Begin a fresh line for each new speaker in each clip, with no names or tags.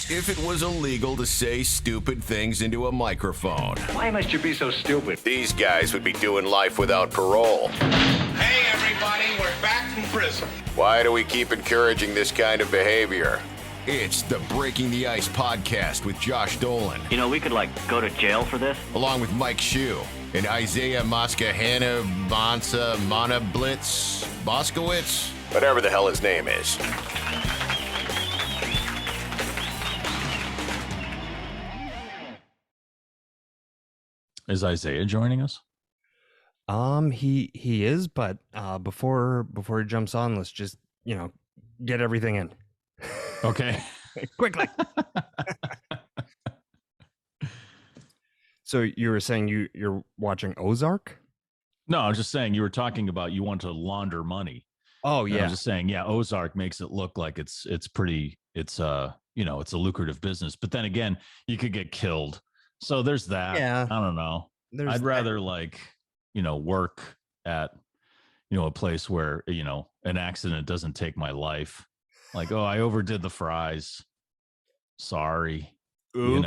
if it was illegal to say stupid things into a microphone.
Why must you be so stupid?
These guys would be doing life without parole.
Hey, everybody, we're back from prison.
Why do we keep encouraging this kind of behavior? It's the Breaking the Ice podcast with Josh Dolan.
You know, we could, go to jail for this.
Along with Mike Shue and Isaiah Moskahana Bonsa Monablitz Boskowitz, whatever the hell his name is.
Is Isaiah joining us?
He is, but before he jumps on, let's just get everything in.
Okay,
quickly. So you were saying you're watching Ozark?
No, I was just saying you were talking about you want to launder money.
Oh
And
yeah,
I was just saying, yeah, Ozark makes it look like it's pretty, it's a lucrative business, but then again, you could get killed. So there's that.
Yeah.
I don't know. I'd rather work at, a place where, an accident doesn't take my life. Like, oh, I overdid the fries. Sorry.
Ooh.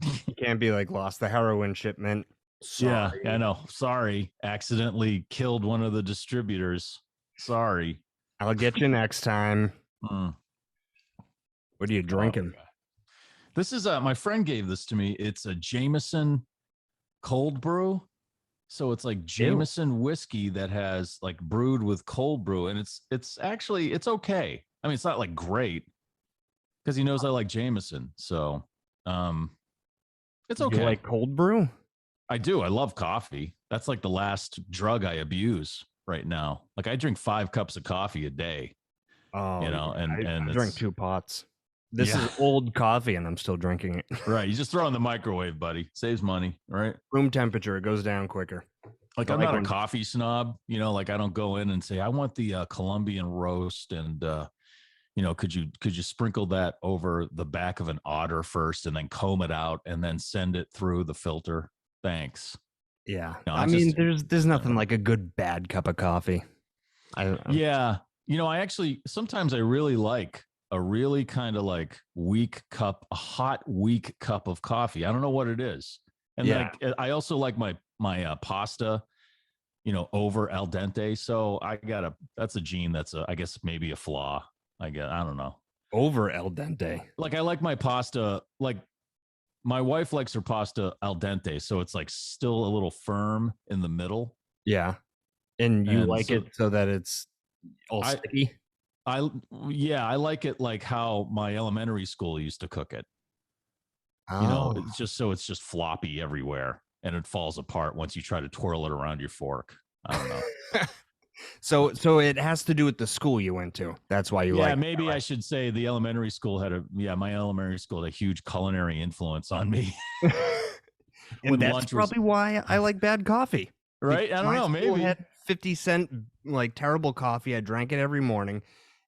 You can't be like lost the heroin shipment. Sorry.
Yeah, I know. Sorry. Accidentally killed one of the distributors. Sorry.
I'll get you next time.
Mm.
What are you drinking?
This is my friend gave this to me. It's a Jameson cold brew. So it's like Jameson whiskey that has like brewed with cold brew, and it's actually okay. I mean, it's not like great because he knows I like Jameson. So it's okay.
You like cold brew?
I do. I love coffee. That's like the last drug I abuse right now. Like I drink 5 cups of coffee a day.
Oh,
and
I drink 2 pots. This is old coffee, and I'm still drinking it.
Right. You just throw it in the microwave, buddy. Saves money, right?
Room temperature, it goes down quicker.
Like I'm not a coffee snob, like I don't go in and say, I want the Colombian roast. And, could you sprinkle that over the back of an otter first and then comb it out and then send it through the filter? Thanks.
Yeah.
No,
I mean, there's nothing like a good, bad cup of coffee.
Yeah. I actually, sometimes I really like a really kind of like a hot, weak cup of coffee. I don't know what it is. And I also like my pasta, over al dente. So that's a gene. That's I guess maybe a flaw. I don't know.
Over al dente.
Like I like my pasta, like my wife likes her pasta al dente. So it's like still a little firm in the middle.
Yeah. And you like it so that it's all sticky?
I like it like how my elementary school used to cook it.
Oh.
It's just floppy everywhere and it falls apart once you try to twirl it around your fork. I don't know.
So it has to do with the school you went to. That's why you like it.
Yeah, maybe I should say the elementary school my elementary school had a huge culinary influence on me.
And that's probably why I like bad coffee.
Right? I don't know, maybe.
I had 50-cent like terrible coffee. I drank it every morning.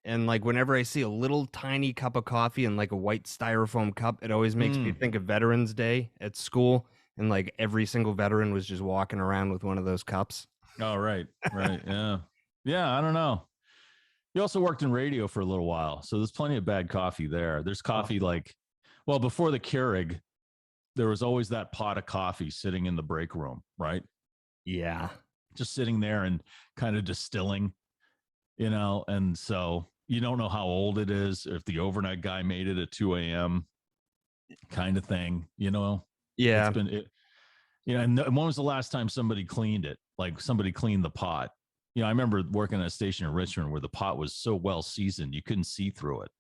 And like whenever I see a little tiny cup of coffee in like a white styrofoam cup, it always makes me think of Veterans Day at school. And like every single veteran was just walking around with one of those cups.
Oh, right. Yeah. Yeah. I don't know. You also worked in radio for a little while. So there's plenty of bad coffee there. There's coffee before the Keurig, there was always that pot of coffee sitting in the break room, right?
Yeah.
Just sitting there and kind of distilling, and so you don't know how old it is, if the overnight guy made it at 2 a.m. kind of thing, Yeah. It's been, and when was the last time somebody cleaned it? Like somebody cleaned the pot. I remember working at a station in Richmond where the pot was so well seasoned, you couldn't see through it.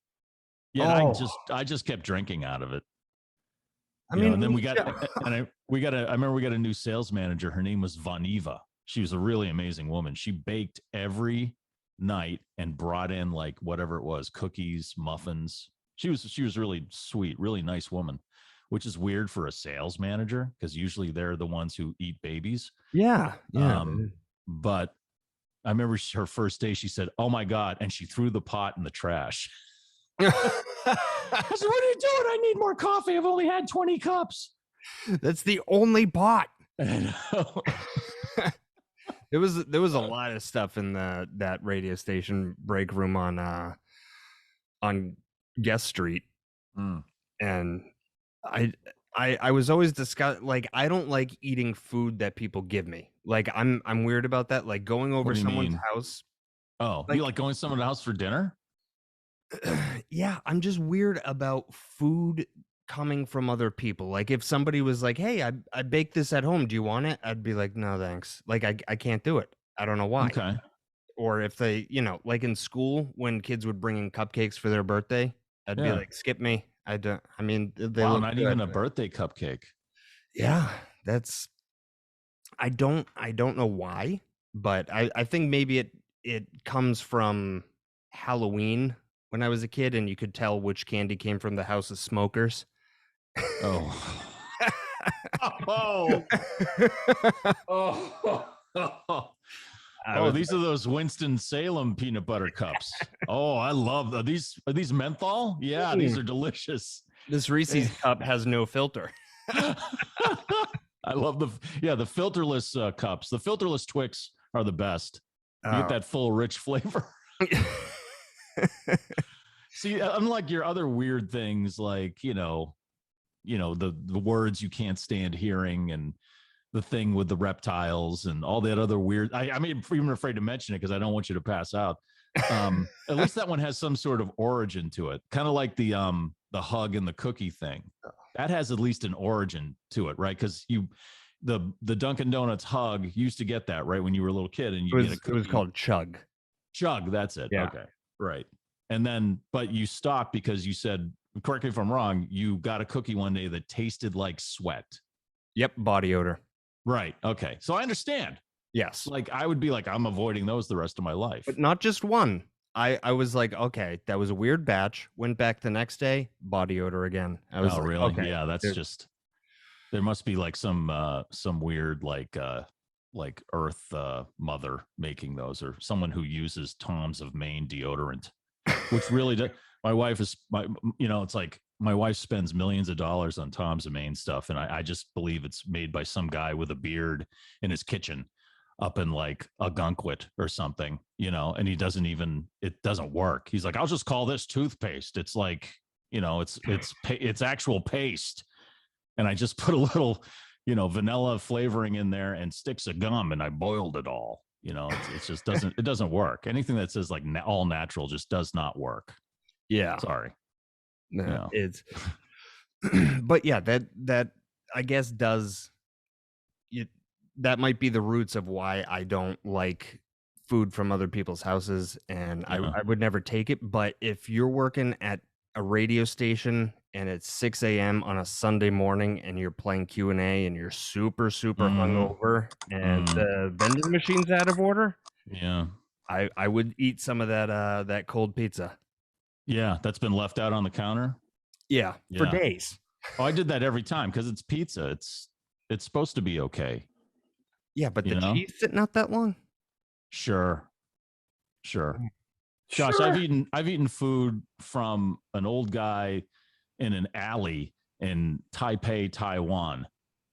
Yeah. I just kept drinking out of it. I mean, and then I remember we got a new sales manager. Her name was Vaniva. She was a really amazing woman. She baked every night and brought in like whatever it was, cookies, muffins. She was really sweet, really nice woman, which is weird for a sales manager because usually they're the ones who eat babies.
Yeah.
But I remember her first day, she said, "Oh my God." And she threw the pot in the trash. I said, "What are you doing? I need more coffee. I've only had 20 cups.
That's the only pot.
I know.
There was a lot of stuff in that radio station break room on Guest Street. And I I was always disgust like I don't like eating food that people give me. Like I'm weird about that. Like going
What
over
do you
someone's
mean?
house.
Oh, you
Like
like going to someone's house for dinner?
yeah, I'm just weird about food coming from other people. Like if somebody was like, "Hey, I baked this at home. Do you want it?" I'd be like, "No, thanks." Like I can't do it. I don't know why.
Okay.
Or if they, like in school when kids would bring in cupcakes for their birthday, I'd be
Yeah.
like, "Skip me." I don't. I mean, they
Wow,
look
not
good.
even a birthday cupcake.
Yeah, that's. I don't know why, but I think maybe it comes from Halloween when I was a kid, and you could tell which candy came from the house of smokers.
Oh. Oh. Oh.
I
Oh,
was
these are those Winston-Salem peanut butter cups. Oh, I love are these menthol? Yeah, these
Mm.
are delicious.
This Reese's cup has no filter.
I love the filterless cups. The filterless Twix are the best. You get
Oh.
that full rich flavor. See, unlike your other weird things like, the words you can't stand hearing and the thing with the reptiles and all that other weird. I mean, I'm even afraid to mention it because I don't want you to pass out. At least that one has some sort of origin to it, kind of like the hug and the cookie thing. That has at least an origin to it, right? Because the Dunkin' Donuts hug used to get that right when you were a little kid, and you get a
It
cookie.
was called Chug.
Chug. That's it.
Yeah.
Okay, right. And then, but you stopped because you said, correct me if I'm wrong, you got a cookie one day that tasted like sweat.
Yep, body odor.
Right. Okay. So I understand.
Yes.
Like I would be like, I'm avoiding those the rest of my life.
But not just one. I was like, okay, that was a weird batch. Went back the next day, body odor again. I was
Oh,
like,
really?
okay,
Yeah, that's just there must be like some weird like Earth mother making those, or someone who uses Tom's of Maine deodorant, which really does. My wife is it's like my wife spends millions of dollars on Tom's of Maine stuff, and I just believe it's made by some guy with a beard in his kitchen up in like a gunkwit or something, and it doesn't work. He's like, I'll just call this toothpaste. It's like, it's actual paste. And I just put a little, vanilla flavoring in there and sticks of gum, and I boiled it all. It just doesn't work. Anything that says like all natural just does not work.
yeah.
Sorry.
No, it's but yeah, that I guess that might be the roots of why I don't like food from other people's houses, and I would never take it. But if you're working at a radio station and it's 6 a.m. on a Sunday morning and you're playing Q&A and you're super hungover and the vending machine's out of order,
yeah,
I would eat some of that cold pizza.
Yeah, that's been left out on the counter.
Yeah, for days.
Oh, I did that every time because it's pizza. It's supposed to be okay.
Yeah, but the cheese sitting out that long?
Sure. Josh, I've eaten food from an old guy in an alley in Taipei, Taiwan,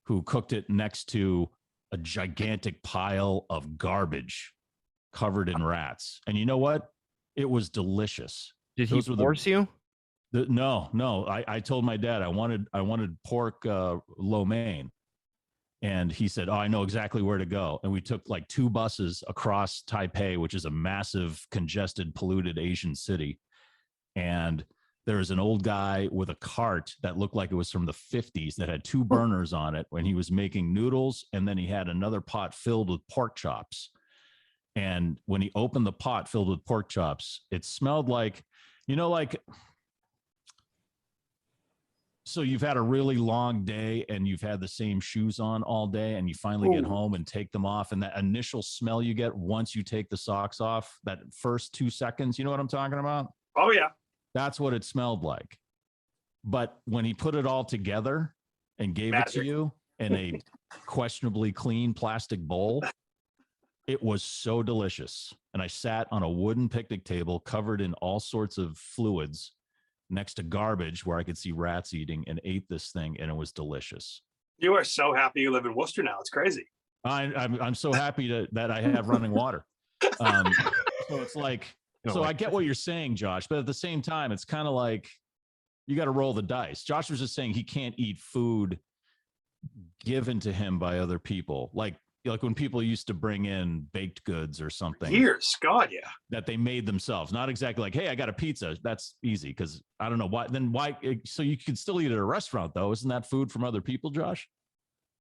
who cooked it next to a gigantic pile of garbage covered in rats. And you know what? It was delicious.
Did he force you?
No. I told my dad I wanted pork lo mein. And he said, "Oh, I know exactly where to go." And we took like 2 buses across Taipei, which is a massive, congested, polluted Asian city. And there was an old guy with a cart that looked like it was from the 50s that had 2 burners on it when he was making noodles. And then he had another pot filled with pork chops. And when he opened the pot filled with pork chops, it smelled like, so you've had a really long day and you've had the same shoes on all day and you finally get home and take them off. And that initial smell you get once you take the socks off, that first 2 seconds, you know what I'm talking about?
Oh, yeah.
That's what it smelled like. But when he put it all together and gave it to you in a questionably clean plastic bowl, it was so delicious. And I sat on a wooden picnic table covered in all sorts of fluids next to garbage where I could see rats eating, and ate this thing, and it was delicious.
You are so happy you live in Worcester now. It's crazy.
I'm so happy that I have running water. So it's like, I get what you're saying, Josh, but at the same time, it's kind of like, You got to roll the dice. Josh was just saying he can't eat food given to him by other people. Like when people used to bring in baked goods or something.
Years, God, yeah.
That they made themselves. Not exactly like, hey, I got a pizza. That's easy because I don't know why. Then why? So you could still eat at a restaurant though. Isn't that food from other people, Josh?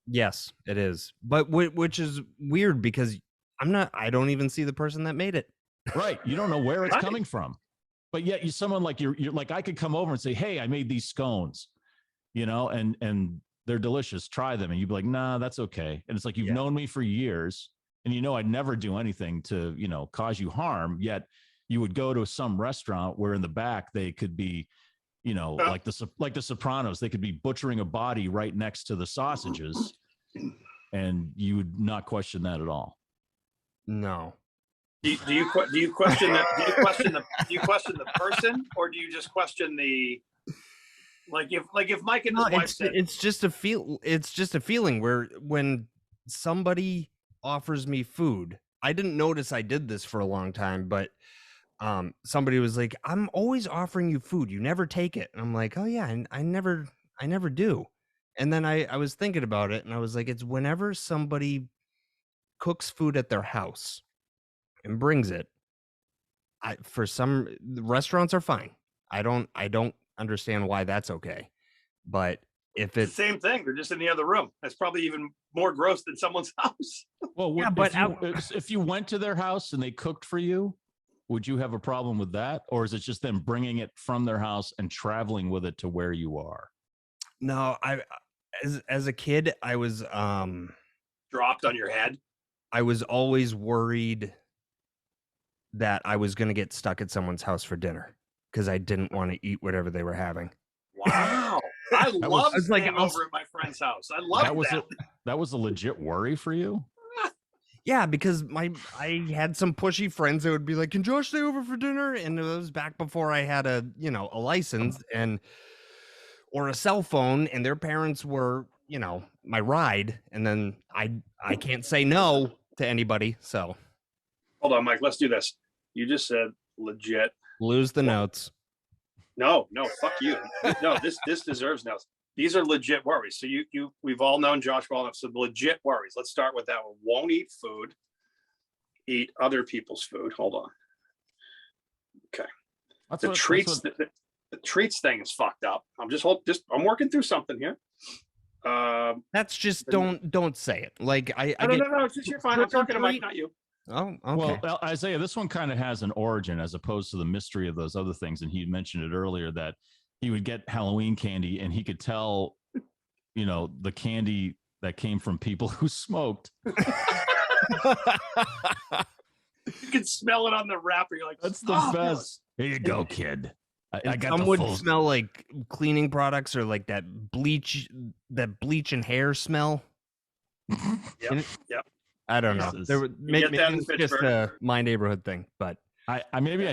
Yes, it is. But which is weird because I don't even see the person that made it.
Right. You don't know where it's coming from. But yet someone like you're like, I could come over and say, hey, I made these scones, and they're delicious. Try them. And you'd be like, nah, that's okay. And it's like, you've known me for years and I'd never do anything to, cause you harm. Yet you would go to some restaurant where in the back they could be, like the Sopranos, they could be butchering a body right next to the sausages and you would not question that at all.
No.
Do you question that? Do you question the person, or do you just question the if Mike and his wife said
it's just a feeling where when somebody offers me food, I didn't notice I did this for a long time, but somebody was like, I'm always offering you food, you never take it. And I'm like, oh yeah, I never do. And then I was thinking about it and I was like, it's whenever somebody cooks food at their house and brings it. For some restaurants are fine. I don't understand why that's okay. But if it's
the same thing, they're just in the other room. That's probably even more gross than someone's house.
Well, if you went to their house and they cooked for you, would you have a problem with that? Or is it just them bringing it from their house and traveling with it to where you are?
No, as a kid, I was
dropped on your head.
I was always worried that I was going to get stuck at someone's house for dinner because I didn't want to eat whatever they were having.
Wow. I love staying over at my friend's house. I love that.
That was a legit worry for you?
Yeah, because I had some pushy friends that would be like, can Josh stay over for dinner? And it was back before I had a license or a cell phone, and their parents were, my ride. And then I can't say no to anybody. So
hold on, Mike, let's do this. You just said legit.
Lose the notes.
No, fuck you. No, this deserves notes. These are legit worries. So we've all known Josh well enough. So legit worries. Let's start with that one. Won't eat food. Eat other people's food. Hold on. Okay. The treats thing is fucked up. I'm working through something here.
That's just don't say it. Like
no. It's just you're fine. I'm talking to Mike, not you.
Oh, okay.
Well, Isaiah, this one kind of has an origin as opposed to the mystery of those other things. And he mentioned it earlier that he would get Halloween candy and he could tell, the candy that came from people who smoked.
You can smell it on the wrapper. You're like,
that's the best. Here you go, kid. I got
some would smell like cleaning products or like that bleach and hair smell.
Yep.
I don't know. Maybe it's just my neighborhood thing, but
I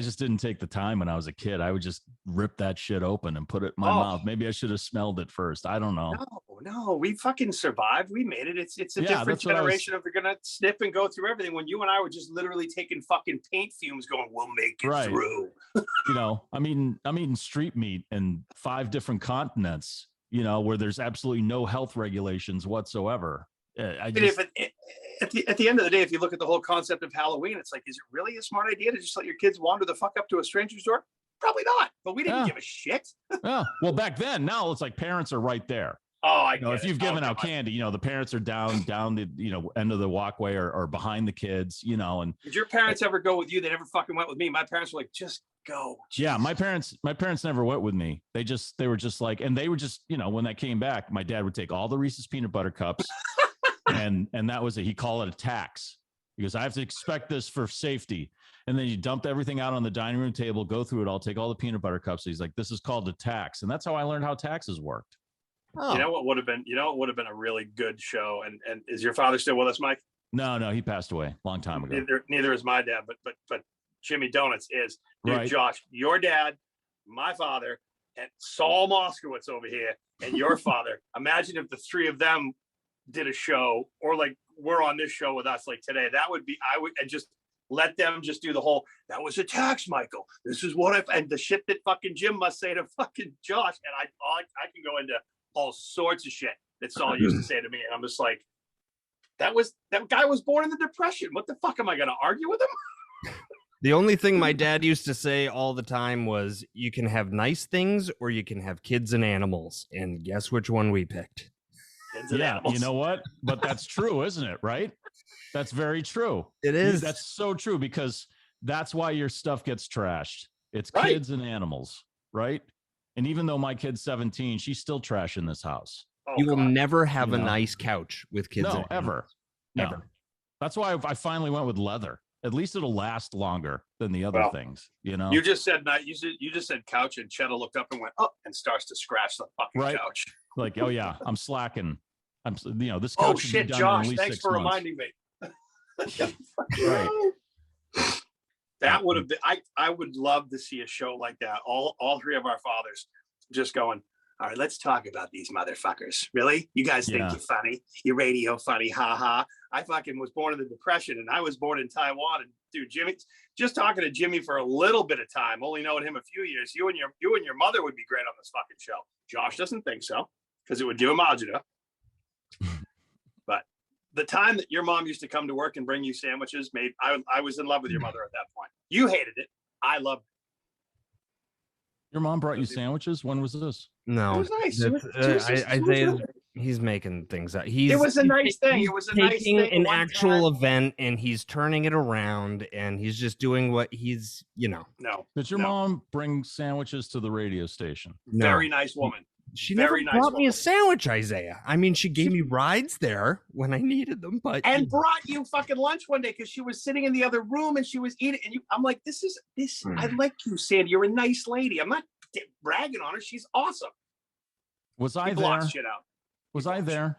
just didn't take the time when I was a kid. I would just rip that shit open and put it in my mouth. Maybe I should have smelled it first. I don't know.
No, we fucking survived. We made it. It's a different generation of they're gonna snip and go through everything. When you and I were just literally taking fucking paint fumes, going, "We'll make it through."
I'm eating street meat in 5 different continents. Where there's absolutely no health regulations whatsoever.
At the end of the day, if you look at the whole concept of Halloween, it's like, is it really a smart idea to just let your kids wander the fuck up to a stranger's door? Probably not. But we didn't give a shit.
Yeah. Well, back then, now it's like parents are right there.
Oh,
if you've given out candy, the parents are down the end of the walkway or behind the kids. And
did your parents ever go with you? They never fucking went with me. My parents were like, just go.
Yeah, my parents never went with me. They were just like, and they were just, when I came back, my dad would take all the Reese's peanut butter cups. And that was it. He called it a tax. He goes, I have to expect this for safety. And then you dumped everything out on the dining room table, go through it all, take all the peanut butter cups. He's like, this is called a tax. And that's how I learned how taxes worked.
Oh. You know what would have been a really good show. And is your father still with us, Mike?
No, he passed away a long time ago.
Neither is my dad, but Jimmy Donuts is. Dude,
right.
Josh, your dad, my father, and Saul Moskowitz over here, and your father. Imagine if the three of them did a show, or like we're on this show with us like today. That would be, let them just do the whole, that was a tax, Michael. This is what and the shit that fucking Jim must say to fucking Josh. And I can go into all sorts of shit that Saul used to say to me. And I'm just like, that guy was born in the Depression. What the fuck am I going to argue with him?
The only thing my dad used to say all the time was, you can have nice things or you can have kids and animals. And guess which one we picked?
Yeah, you know what? But that's true, isn't it? Right? That's very true.
It is.
That's so true, because that's why your stuff gets trashed. It's
right.
Kids and animals, right? And even though my kid's 17, she's still trashing this house.
You will never have a nice couch with kids.
No, ever. No. That's why I finally went with leather. At least it'll last longer than the other things, you know.
You just said couch, and Cheddar looked up and went up and starts to scratch the fucking couch.
Like, oh yeah, I'm slacking. This couch.
Oh shit, Josh! Thanks for reminding me.
Right.
That would have been. I would love to see a show like that. All three of our fathers just going, all right, let's talk about these motherfuckers. Really? You guys think you're funny? You're radio funny, haha. I fucking was born in the Depression, and I was born in Taiwan. And dude, Jimmy, just talking to Jimmy for a little bit of time, only knowing him a few years, you and your mother would be great on this fucking show. Josh doesn't think so, because it would do him agita. But the time that your mom used to come to work and bring you sandwiches, I was in love with your mother at that point. You hated it. I loved it.
Your mom brought you sandwiches? When was this?
No,
it was nice.
Isaiah, he's making things up.
It was a nice thing. It was a nice thing.
An actual event, and he's turning it around, and he's just doing what he's, No.
Did your mom bring sandwiches to the radio station?
No.
Very nice woman.
She never brought me a sandwich, Isaiah. I mean, she gave me rides there when I needed them, but
brought you fucking lunch one day because she was sitting in the other room and she was eating. And I'm like, this. I like you, Sandy. You're a nice lady. I'm not bragging on her. She's awesome.
Was I there? Was I there?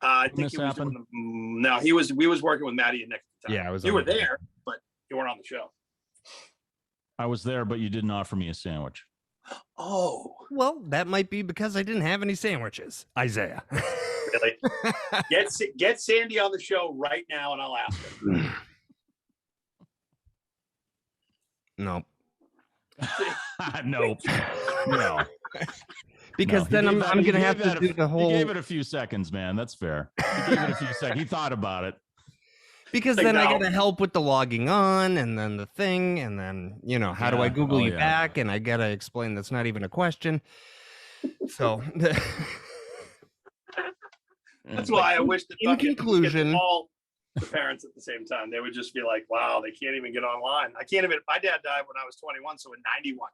I think he was. No, he was. We was working with Maddie and Nick at the time.
Yeah, I was.
You were there, but you weren't on the show.
I was there, but you didn't offer me a sandwich.
Oh,
well, that might be because I didn't have any sandwiches, Isaiah.
Really? Get Sandy on the show right now, and I'll ask her.
No.
No.
Because then I'm going to have to do the whole.
He gave it a few seconds, man. That's fair. He gave it a few seconds. He thought about it.
Because then I got to help with the logging on, and then the thing, and then, how do I Google you back? And I got to explain that's not even a question. So
that's why I wish that
in conclusion,
all the parents at the same time, they would just be like, wow, they can't even get online. My dad died when I was 21. So in 91,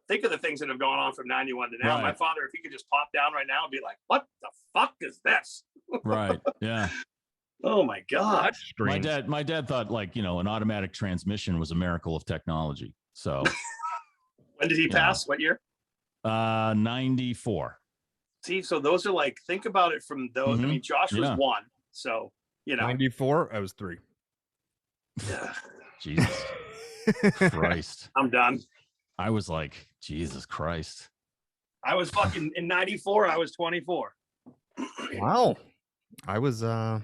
think of the things that have gone on from 91 to now. Right. My father, if he could just pop down right now and be like, what the fuck is this?
Right. Yeah.
Oh my God.
My dad thought an automatic transmission was a miracle of technology. So
when did he pass? What year?
94.
See, so those are think about it from those. Mm-hmm. I mean, Josh was 1. So,
94, I was 3.
Yeah.
Jesus Christ.
I'm done.
I was like, Jesus Christ.
I was fucking in 94. I was 24.
Wow. I was,
I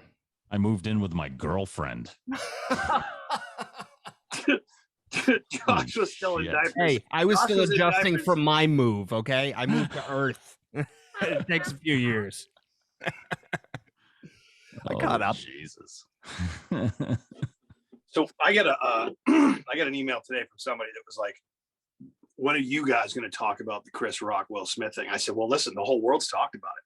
moved in with my girlfriend.
Josh was still in diapers.
Hey, I was still adjusting from my move, okay? I moved to Earth. It takes a few years. I caught up.
Jesus.
So I got an email today from somebody that was like, when are you guys going to talk about the Chris Rock, Will Smith thing? I said, well, listen, the whole world's talked about it.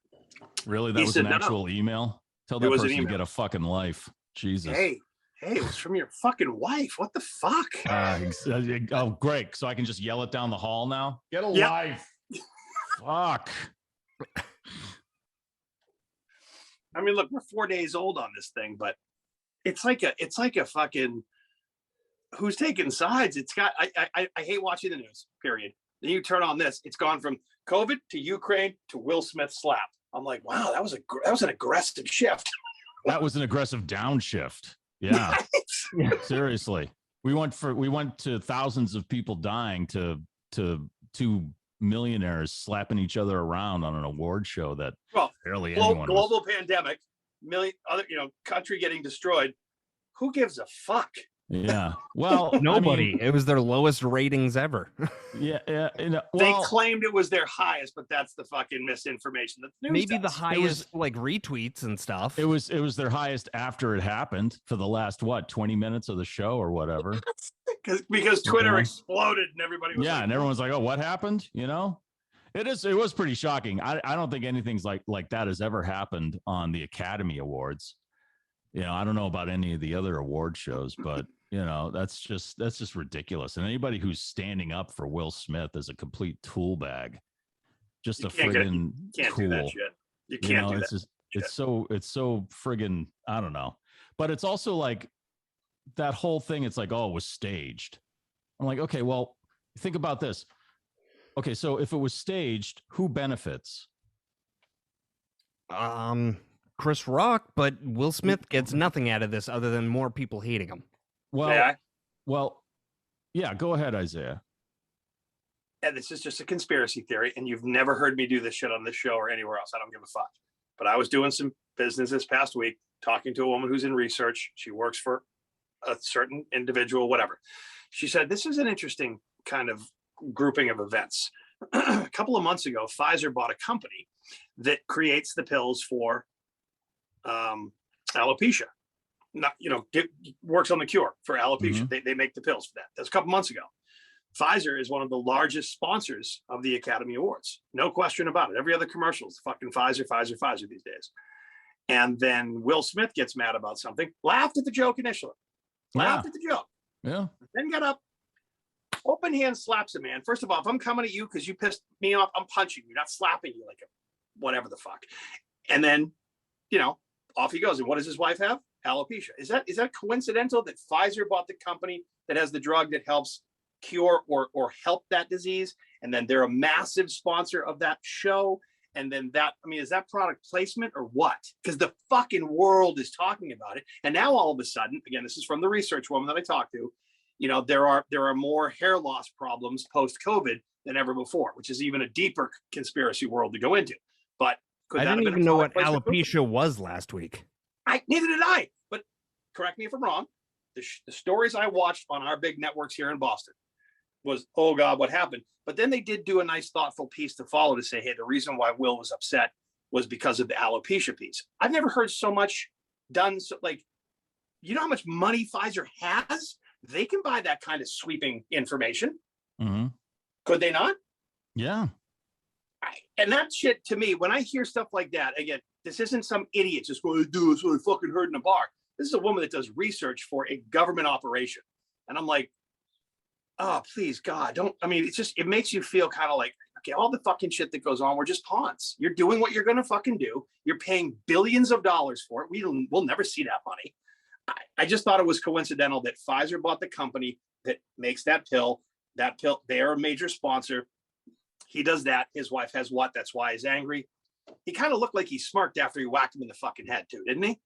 Really? That was an actual email? Tell that person to get a fucking life. Jesus.
Hey, it was from your fucking wife. What the fuck?
Oh, great. So I can just yell it down the hall now? Get a life. Fuck.
I mean, look, we're 4 days old on this thing, but it's like a fucking, who's taking sides? It's got, I hate watching the news, period. Then you turn on this, it's gone from COVID to Ukraine to Will Smith slap. I'm like, wow, that was an aggressive shift.
That was an aggressive downshift. Yeah. Seriously. We went to thousands of people dying to 2 millionaires slapping each other around on an award show that barely anyone
global pandemic, million other, country getting destroyed. Who gives a fuck?
Yeah. Well,
Nobody. It was their lowest ratings ever.
Yeah.
They
Well,
claimed it was their highest, but that's the fucking misinformation that the news
Maybe
does.
the highest like retweets and stuff.
it was their highest after it happened for the last 20 minutes of the show or whatever.
because Twitter
Yeah.
exploded and everybody was like,
And everyone's like, "Oh, what happened?" It was pretty shocking. I don't think anything's like that has ever happened on the Academy Awards. I don't know about any of the other award shows, but that's just ridiculous. And anybody who's standing up for Will Smith is a complete tool bag. Just a friggin'
can't
tool.
do that shit. You can't do
it's
that.
it's so friggin' I don't know. But it's also like that whole thing. It's like, oh, it was staged. I'm like, okay, well, think about this. Okay, so if it was staged, who benefits?
Chris Rock, but Will Smith gets nothing out of this other than more people hating him.
Well, yeah, go ahead, Isaiah.
And this is just a conspiracy theory, and you've never heard me do this shit on this show or anywhere else. I don't give a fuck. But I was doing some business this past week, talking to a woman who's in research. She works for a certain individual, whatever. She said, this is an interesting kind of grouping of events. A couple of months ago, Pfizer bought a company that creates the pills for alopecia. Works on the cure for alopecia.
Mm-hmm.
They make the pills for that. That's a couple months ago. Pfizer is one of the largest sponsors of the Academy Awards. No question about it. Every other commercial is fucking Pfizer these days. And then Will Smith gets mad about something, laughed at the joke initially. Laughed at the joke.
Yeah.
Then got up, open hand slaps a man. First of all, if I'm coming at you because you pissed me off, I'm punching you, not slapping you like a whatever the fuck. And then, off he goes. And what does his wife have? Alopecia. Is that coincidental that Pfizer bought the company that has the drug that helps cure or help that disease? And then they're a massive sponsor of that show. And then is that product placement or what? Because the fucking world is talking about it. And now all of a sudden, again, this is from the research woman that I talked to, there are more hair loss problems post-COVID than ever before, which is even a deeper conspiracy world to go into. But
I didn't even know what alopecia was last week.
Neither did I. But correct me if I'm wrong. The stories I watched on our big networks here in Boston was, oh God, what happened? But then they did do a nice, thoughtful piece to follow to say, hey, the reason why Will was upset was because of the alopecia piece. I've never heard so much done. So, how much money Pfizer has? They can buy that kind of sweeping information.
Mm-hmm.
Could they not?
Yeah.
And that shit, to me, when I hear stuff like that, again, this isn't some idiot just going to do this what I fucking heard in a bar. This is a woman that does research for a government operation. And I'm like, oh, please, God, don't. It makes you feel kind of like, okay, all the fucking shit that goes on, we're just pawns. You're doing what you're going to fucking do. You're paying billions of dollars for it. We'll never see that money. I just thought it was coincidental that Pfizer bought the company that makes that pill. They are a major sponsor. He does that. His wife has what? That's why he's angry. He kind of looked like he smirked after he whacked him in the fucking head too, didn't he?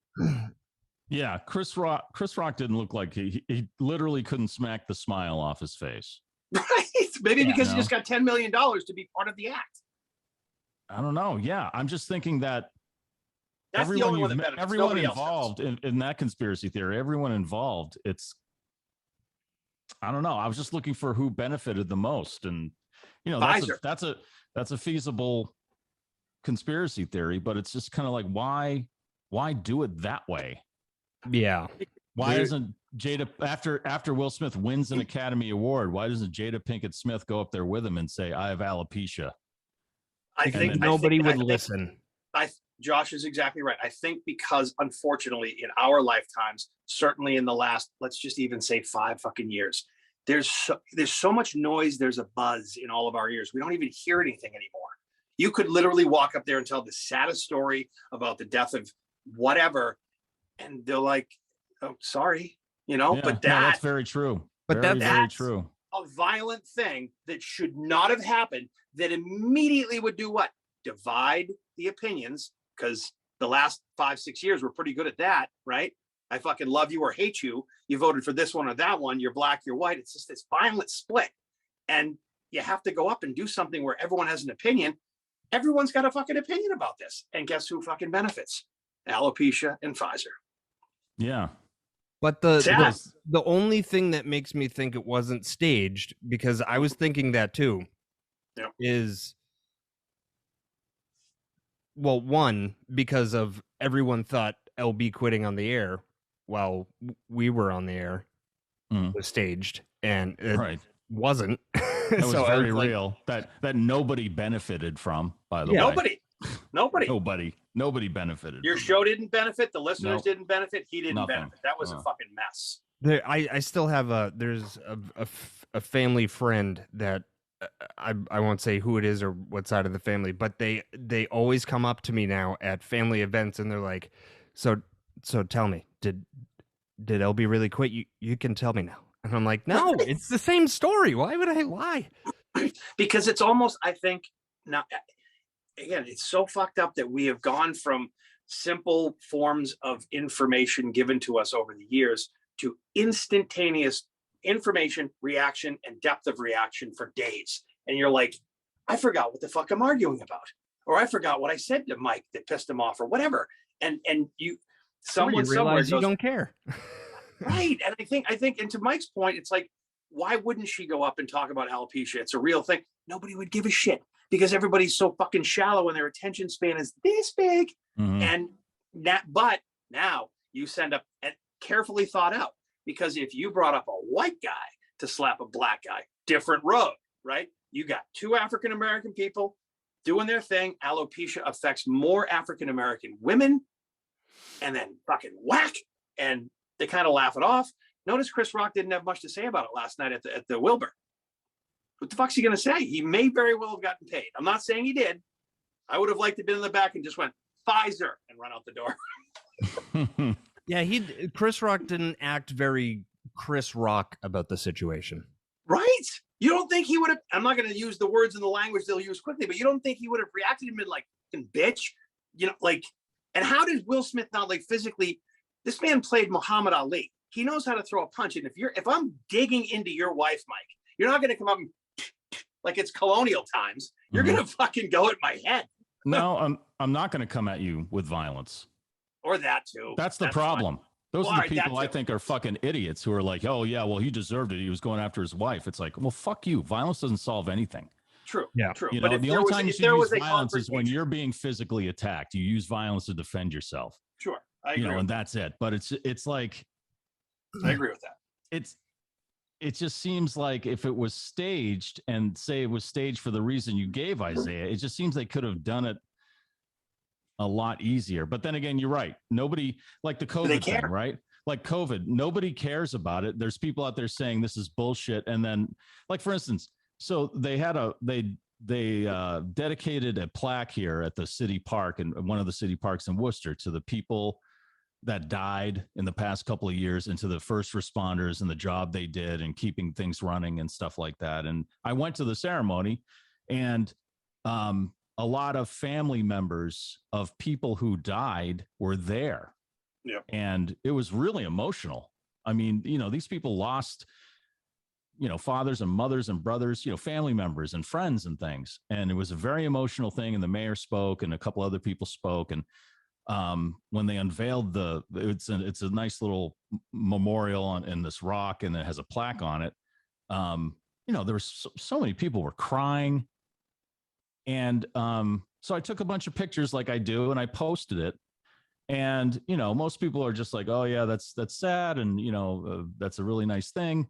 Yeah, Chris Rock didn't look like he literally couldn't smack the smile off his face.
Right. Maybe because he just got $10 million to be part of the act.
I don't know. Yeah, I'm just thinking that
that's the only one that benefits.
Everyone involved in that conspiracy theory, everyone involved, I don't know. I was just looking for who benefited the most. And that's a feasible conspiracy theory, but it's just kind of like, why do it that way?
Yeah.
Why isn't Jada after Will Smith wins an Academy Award? Why doesn't Jada Pinkett Smith go up there with him and say, "I have alopecia"?
I think
nobody would listen.
Josh is exactly right. I think because unfortunately in our lifetimes, certainly in the last, let's just even say 5 fucking years, there's so much noise. There's a buzz in all of our ears. We don't even hear anything anymore. You could literally walk up there and tell the saddest story about the death of whatever, and they're like, "Oh, sorry," But
that's very true.
But
that's
very
true.
A violent thing that should not have happened. That immediately would do what? Divide the opinions, because the last 5-6 years we're pretty good at that, right? I fucking love you or hate you. You voted for this one or that one. You're black, you're white. It's just this violent split, and you have to go up and do something where everyone has an opinion. Everyone's got a fucking opinion about this. And guess who fucking benefits? Alopecia and Pfizer.
Yeah.
But the only thing that makes me think it wasn't staged, because I was thinking that too, is, well, one, because of everyone thought LB quitting on the air while we were on the air was staged, and it wasn't.
That was very real. That nobody benefited from, by the way. Nobody benefited.
Your show didn't benefit. The listeners didn't benefit. He didn't benefit. That was a fucking mess.
I still have there's a family friend that I won't say who it is or what side of the family, but they always come up to me now at family events and they're like, so tell me, did LB really quit? You can tell me now. And I'm like, no, it's the same story. Why would I lie?
Because it's almost, I think, now, again, it's so fucked up that we have gone from simple forms of information given to us over the years to instantaneous information, reaction, and depth of reaction for days. And you're like, I forgot what the fuck I'm arguing about. Or I forgot what I said to Mike that pissed him off or whatever. And someone somewhere
you don't care.
Right. And I think, and to Mike's point, it's like, why wouldn't she go up and talk about alopecia? It's a real thing. Nobody would give a shit because everybody's so fucking shallow and their attention span is this big. And but now you send up and carefully thought out, because if you brought up a white guy to slap a black guy, different road, right? You got two African-American people doing their thing. Alopecia affects more African-American women, and then fucking whack. And they kind of laugh it off. Notice Chris Rock didn't have much to say about it last night at the Wilbur. What the fuck's he going to say? He may very well have gotten paid. I'm not saying he did. I would have liked to have been in the back and just went, Pfizer, and run out the door.
Yeah, Chris Rock didn't act very Chris Rock about the situation.
Right? You don't think he would have, I'm not going to use the words in the language they'll use quickly, but you don't think he would have reacted and been like, bitch? You know, like, and how did Will Smith not, like, physically, this man played Muhammad Ali. He knows how to throw a punch. And if I'm digging into your wife, Mike, you're not going to come up and like it's colonial times. You're going to fucking go at my head.
No, I'm not going to come at you with violence.
Or that too.
That's the problem.
Fine.
Those are the people I think are fucking idiots who are like, oh yeah, well, he deserved it. He was going after his wife. It's like, well, fuck you. Violence doesn't solve anything.
True.
Yeah.
True.
You know, the only time you should use violence is when you're being physically attacked. You use violence to defend yourself.
Sure. I agree.
You know, and that's it. But it's like,
I agree with that.
It just seems like if it was staged, and say it was staged for the reason you gave, Isaiah, it just seems they could have done it a lot easier. But then again, you're right. Nobody, like the COVID thing, right? Like COVID, nobody cares about it. There's people out there saying this is bullshit. And then, like, for instance, so they had they dedicated a plaque here at the city park, and one of the city parks in Worcester, to the people that died in the past couple of years, and to the first responders and the job they did and keeping things running and stuff like that. And I went to the ceremony, and a lot of family members of people who died were there.
Yeah.
And it was really emotional. I mean, you know, these people lost, you know, fathers and mothers and brothers, you know, family members and friends and things. And it was a very emotional thing. And the mayor spoke and a couple other people spoke. And when they unveiled it's a nice little memorial in this rock, and it has a plaque on it. You know, there was so many people were crying. And so I took a bunch of pictures like I do, and I posted it. And, you know, most people are just like, oh yeah, that's sad. And, you know, that's a really nice thing.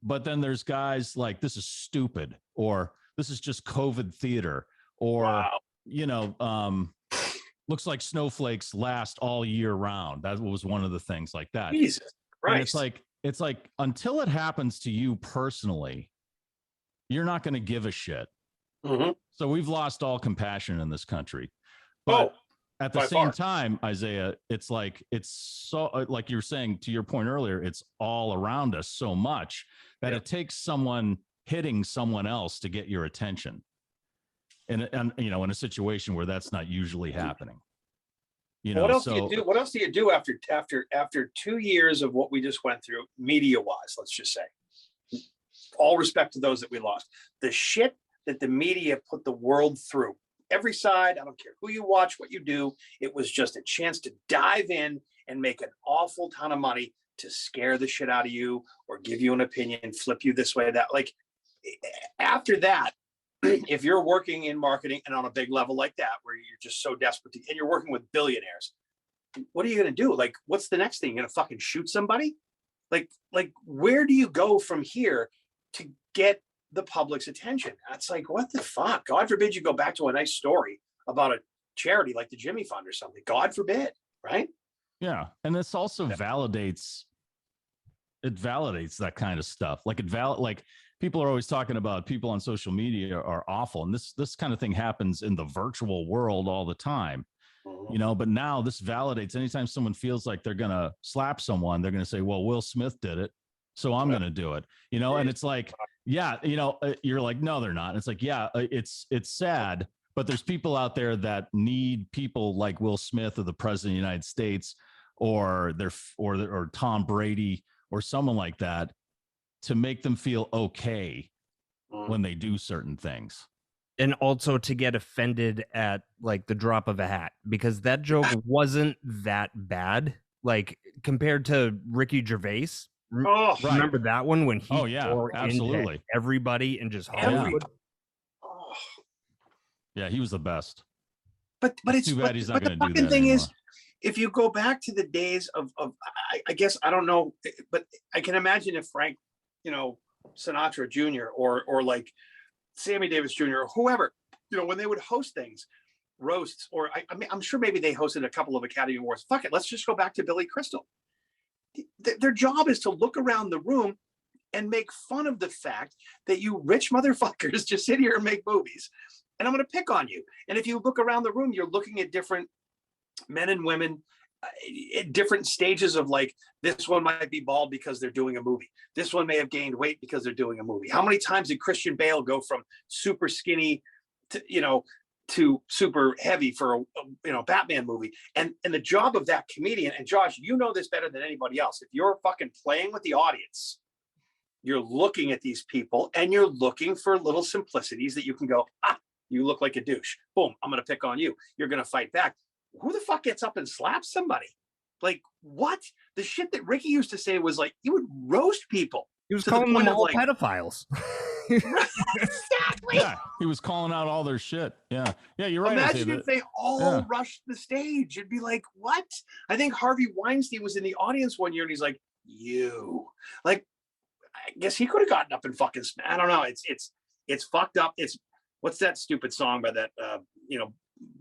But then there's guys like, this is stupid, or this is just COVID theater, or, wow, you know, looks like snowflakes last all year round. That was one of the things like that.
Jesus Christ.
And it's like until it happens to you personally, you're not going to give a shit.
Mm-hmm.
So we've lost all compassion in this country. But at the same time, Isaiah, it's like, it's so, like you were saying to your point earlier, it's all around us so much that it takes someone hitting someone else to get your attention. And you know, in a situation where that's not usually happening. You know,
what else do you do? What else do you do after 2 years of what we just went through, media wise? Let's just say, all respect to those that we lost. The shit that the media put the world through, every side. I don't care who you watch, what you do. It was just a chance to dive in and make an awful ton of money. to scare the shit out of you or give you an opinion, flip you this way, that. Like, after that, if you're working in marketing and on a big level like that, where you're just so desperate to, and you're working with billionaires, what are you going to do? Like, what's the next thing? You're going to fucking shoot somebody? Like, where do you go from here to get the public's attention? That's like, what the fuck? God forbid you go back to a nice story about a charity like the Jimmy Fund or something. God forbid, right?
Yeah. And this also validates that kind of stuff. Like like people are always talking about people on social media are awful. And this kind of thing happens in the virtual world all the time, you know, but now this validates anytime someone feels like they're going to slap someone, they're going to say, well, Will Smith did it, so I'm going to do it, you know? And it's like, yeah, you know, you're like, no, they're not. And it's like, yeah, it's sad, but there's people out there that need people like Will Smith or the president of the United States or Tom Brady or someone like that to make them feel okay when they do certain things.
And also to get offended at like the drop of a hat, because that joke wasn't that bad. Like compared to Ricky Gervais. Remember that one when he tore into everybody and just Hollywood?
Yeah, he was the best.
But it's too bad he's not going to do that. The fucking thing is, if you go back to the days of I guess I don't know, but I can imagine if Frank, you know, Sinatra Jr. or like Sammy Davis Jr. or whoever, you know, when they would host things, roasts, or I mean, I'm sure maybe they hosted a couple of Academy Awards. Fuck it, let's just go back to Billy Crystal. Their job is to look around the room and make fun of the fact that you rich motherfuckers just sit here and make movies, and I'm going to pick on you. And if you look around the room, you're looking at different men and women at different stages of like, this one might be bald because they're doing a movie. This one may have gained weight because they're doing a movie. How many times did Christian Bale go from super skinny to, you know, to super heavy for a Batman movie? And the job of that comedian, and Josh, you know this better than anybody else. If you're fucking playing with the audience, you're looking at these people and you're looking for little simplicities that you can go, you look like a douche. Boom, I'm going to pick on you. You're going to fight back. Who the fuck gets up and slaps somebody? Like, what? The shit that Ricky used to say was like, he would roast people.
He was calling them all pedophiles.
Exactly.
Yeah, he was calling out all their shit. Yeah, you're right.
Imagine if they all rushed the stage. It'd be like, what? I think Harvey Weinstein was in the audience one year, and he's like, you. Like, I guess he could have gotten up and fucking. I don't know. It's fucked up. It's what's that stupid song by that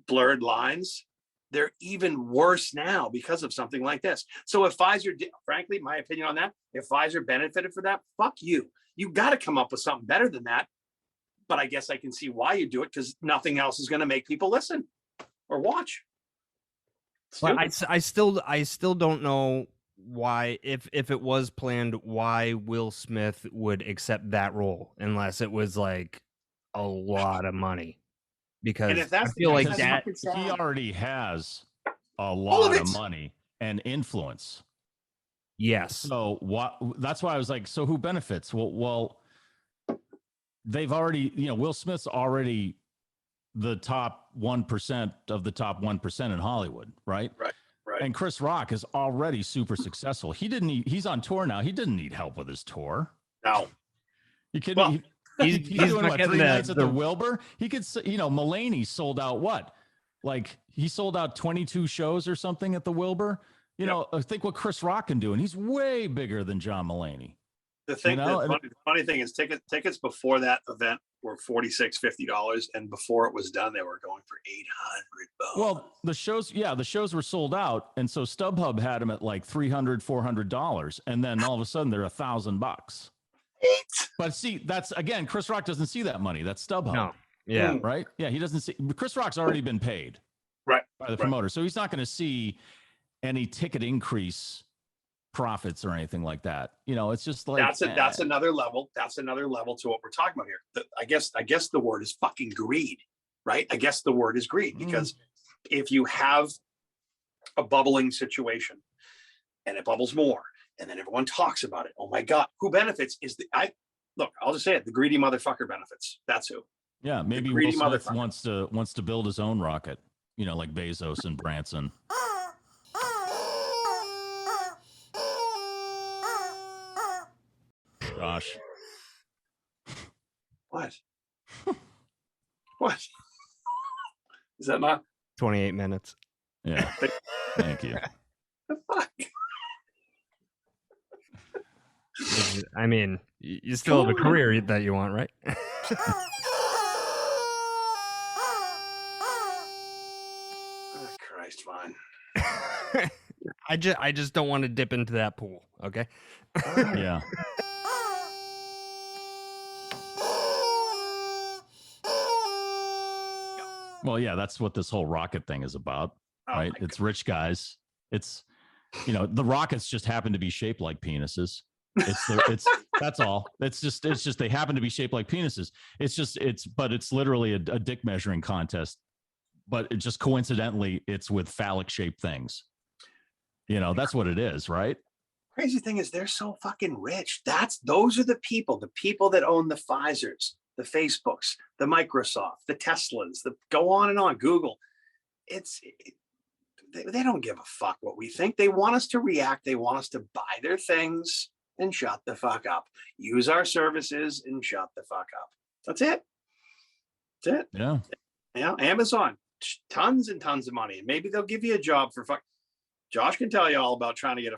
Blurred Lines? They're even worse now because of something like this. So if Pfizer, frankly, my opinion on that, if Pfizer benefited for that, fuck you. You got to come up with something better than that. But I guess I can see why you do it, because nothing else is going to make people listen or watch.
Well, I still don't know why, if it was planned, why Will Smith would accept that role unless it was like a lot of money. Because I feel like that
he already has a lot of money and influence.
Yes.
So that's why I was like, so who benefits? Well, they've already, Will Smith's already the top 1% of the top 1% in Hollywood, right?
Right.
And Chris Rock is already super successful. He's on tour now. He didn't need help with his tour.
No.
You kidding me? He's doing what, 3 nights at the Wilbur? He could, Mulaney sold out what? Like he sold out 22 shows or something at the Wilbur. I think what Chris Rock can do, and he's way bigger than John Mulaney.
The funny thing is tickets before that event were $46-$50, and before it was done, they were going for $800.
Well, the shows were sold out, and so StubHub had them at like $300-$400, and then all of a sudden they're $1,000. But see, that's again, Chris Rock doesn't see that money. That's StubHub.
No. Yeah.
Right. Yeah. He doesn't see. Chris Rock's already been paid.
Right.
By the promoter, so he's not going to see any ticket increase profits or anything like that. It's just like
that's another level. That's another level to what we're talking about here. I guess the word is fucking greed, right? I guess the word is greed, because if you have a bubbling situation and it bubbles more, and then everyone talks about it, oh my God, who benefits is I'll just say it, the greedy motherfucker benefits. That's who.
Yeah, maybe Will Smith wants to build his own rocket, like Bezos and Branson.
Is that not?
28 minutes.
Yeah. Thank you.
The fuck?
I mean, you still have a career that you want, right?
Oh, Christ, fine.
I just don't want to dip into that pool. Okay.
Yeah. Well, yeah, that's what this whole rocket thing is about, right? It's rich guys. It's, the rockets just happen to be shaped like penises. That's all. It's just they happen to be shaped like penises. But it's literally a dick measuring contest. But it just coincidentally, it's with phallic shaped things. That's what it is, right?
Crazy thing is they're so fucking rich. Those are the people that own the Pfizers, the Facebooks, the Microsoft, the Teslas, go on and on, Google. They don't give a fuck what we think. They want us to react. They want us to buy their things and shut the fuck up. Use our services and shut the fuck up. That's it. That's it.
Yeah.
Yeah. Amazon, tons and tons of money. Maybe they'll give you a job for fuck. Josh can tell you all about trying to get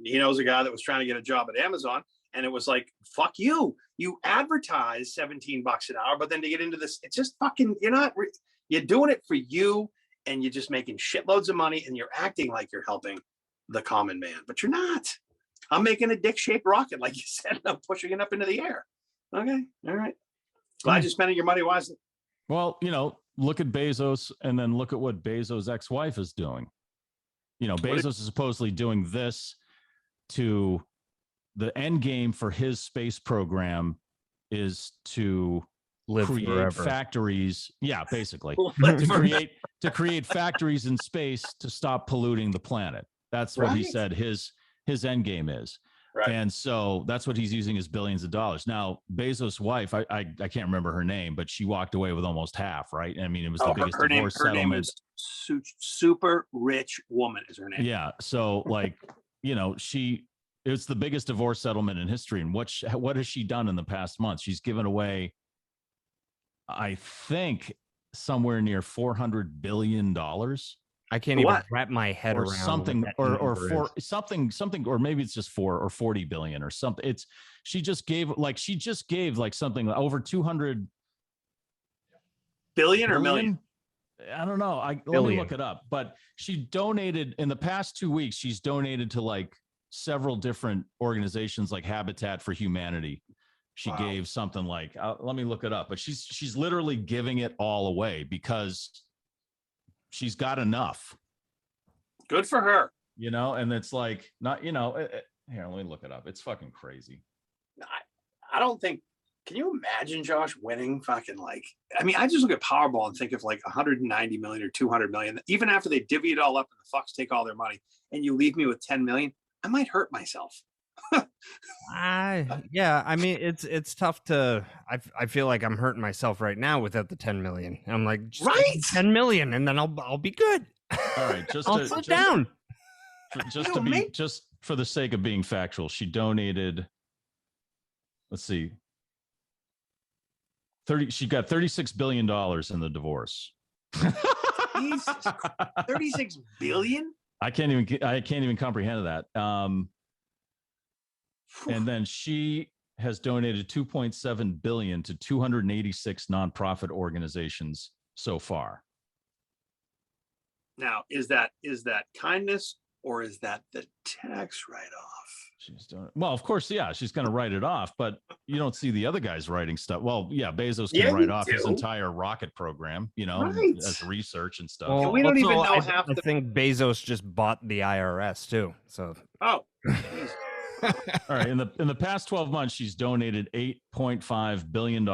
he knows a guy that was trying to get a job at Amazon. And it was like, fuck you. You advertise $17 an hour, but then to get into this, it's just fucking, you're doing it for you and you're just making shitloads of money and you're acting like you're helping the common man, but you're not. I'm making a dick-shaped rocket, like you said, and I'm pushing it up into the air. Okay. All right. Glad you're spending your money wisely.
Well, look at Bezos and then look at what Bezos' ex-wife is doing. Bezos is supposedly doing this to the end game for his space program is to create
forever.
Factories. Yeah, basically to create factories in space to stop polluting the planet. That's what he said his end game is.
Right.
And so that's what he's using his billions of dollars. Now, Bezos' wife, I can't remember her name, but she walked away with almost half, right? I mean, it was the biggest divorce settlement.
Her name is Super Rich Woman is her name.
Yeah. So it's the biggest divorce settlement in history. And what has she done in the past month? She's given away, I think, somewhere near $400 billion.
I can't even wrap my head around
something, or something, or maybe it's just 4 or 40 billion or something. She just gave something over 200
billion or million.
I don't know. Let me look it up. But she donated in the past 2 weeks. She's donated to several different organizations like Habitat for Humanity. She gave something like, let me look it up. But she's literally giving it all away because she's got enough.
Good for her.
And it's like, not, here, let me look it up. It's fucking crazy.
I don't think, can you imagine Josh winning fucking I just look at Powerball and think of 190 million or 200 million. Even after they divvy it all up and the fucks take all their money and you leave me with 10 million, I might hurt myself.
Yeah, I mean it's tough to. I feel like I'm hurting myself right now without the 10 million. I'm like,
right,
10 million, and then I'll be good.
All right,
I'll sit down.
Just for the sake of being factual, she donated. Let's see. She got $36 billion in the divorce.
Jesus, 36 billion.
I can't even comprehend that. And then she has donated 2.7 billion to 286 nonprofit organizations so far.
Now, is that kindness or is that the tax write-off?
She's doing it. Well, of course, yeah, she's going to write it off, but you don't see the other guys writing stuff. Well, yeah, Bezos can write off his entire rocket program, as research and stuff.
Well,
we don't even know
I think Bezos just bought the IRS too. So.
Oh.
All right. In the past 12 months, she's donated $8.5 billion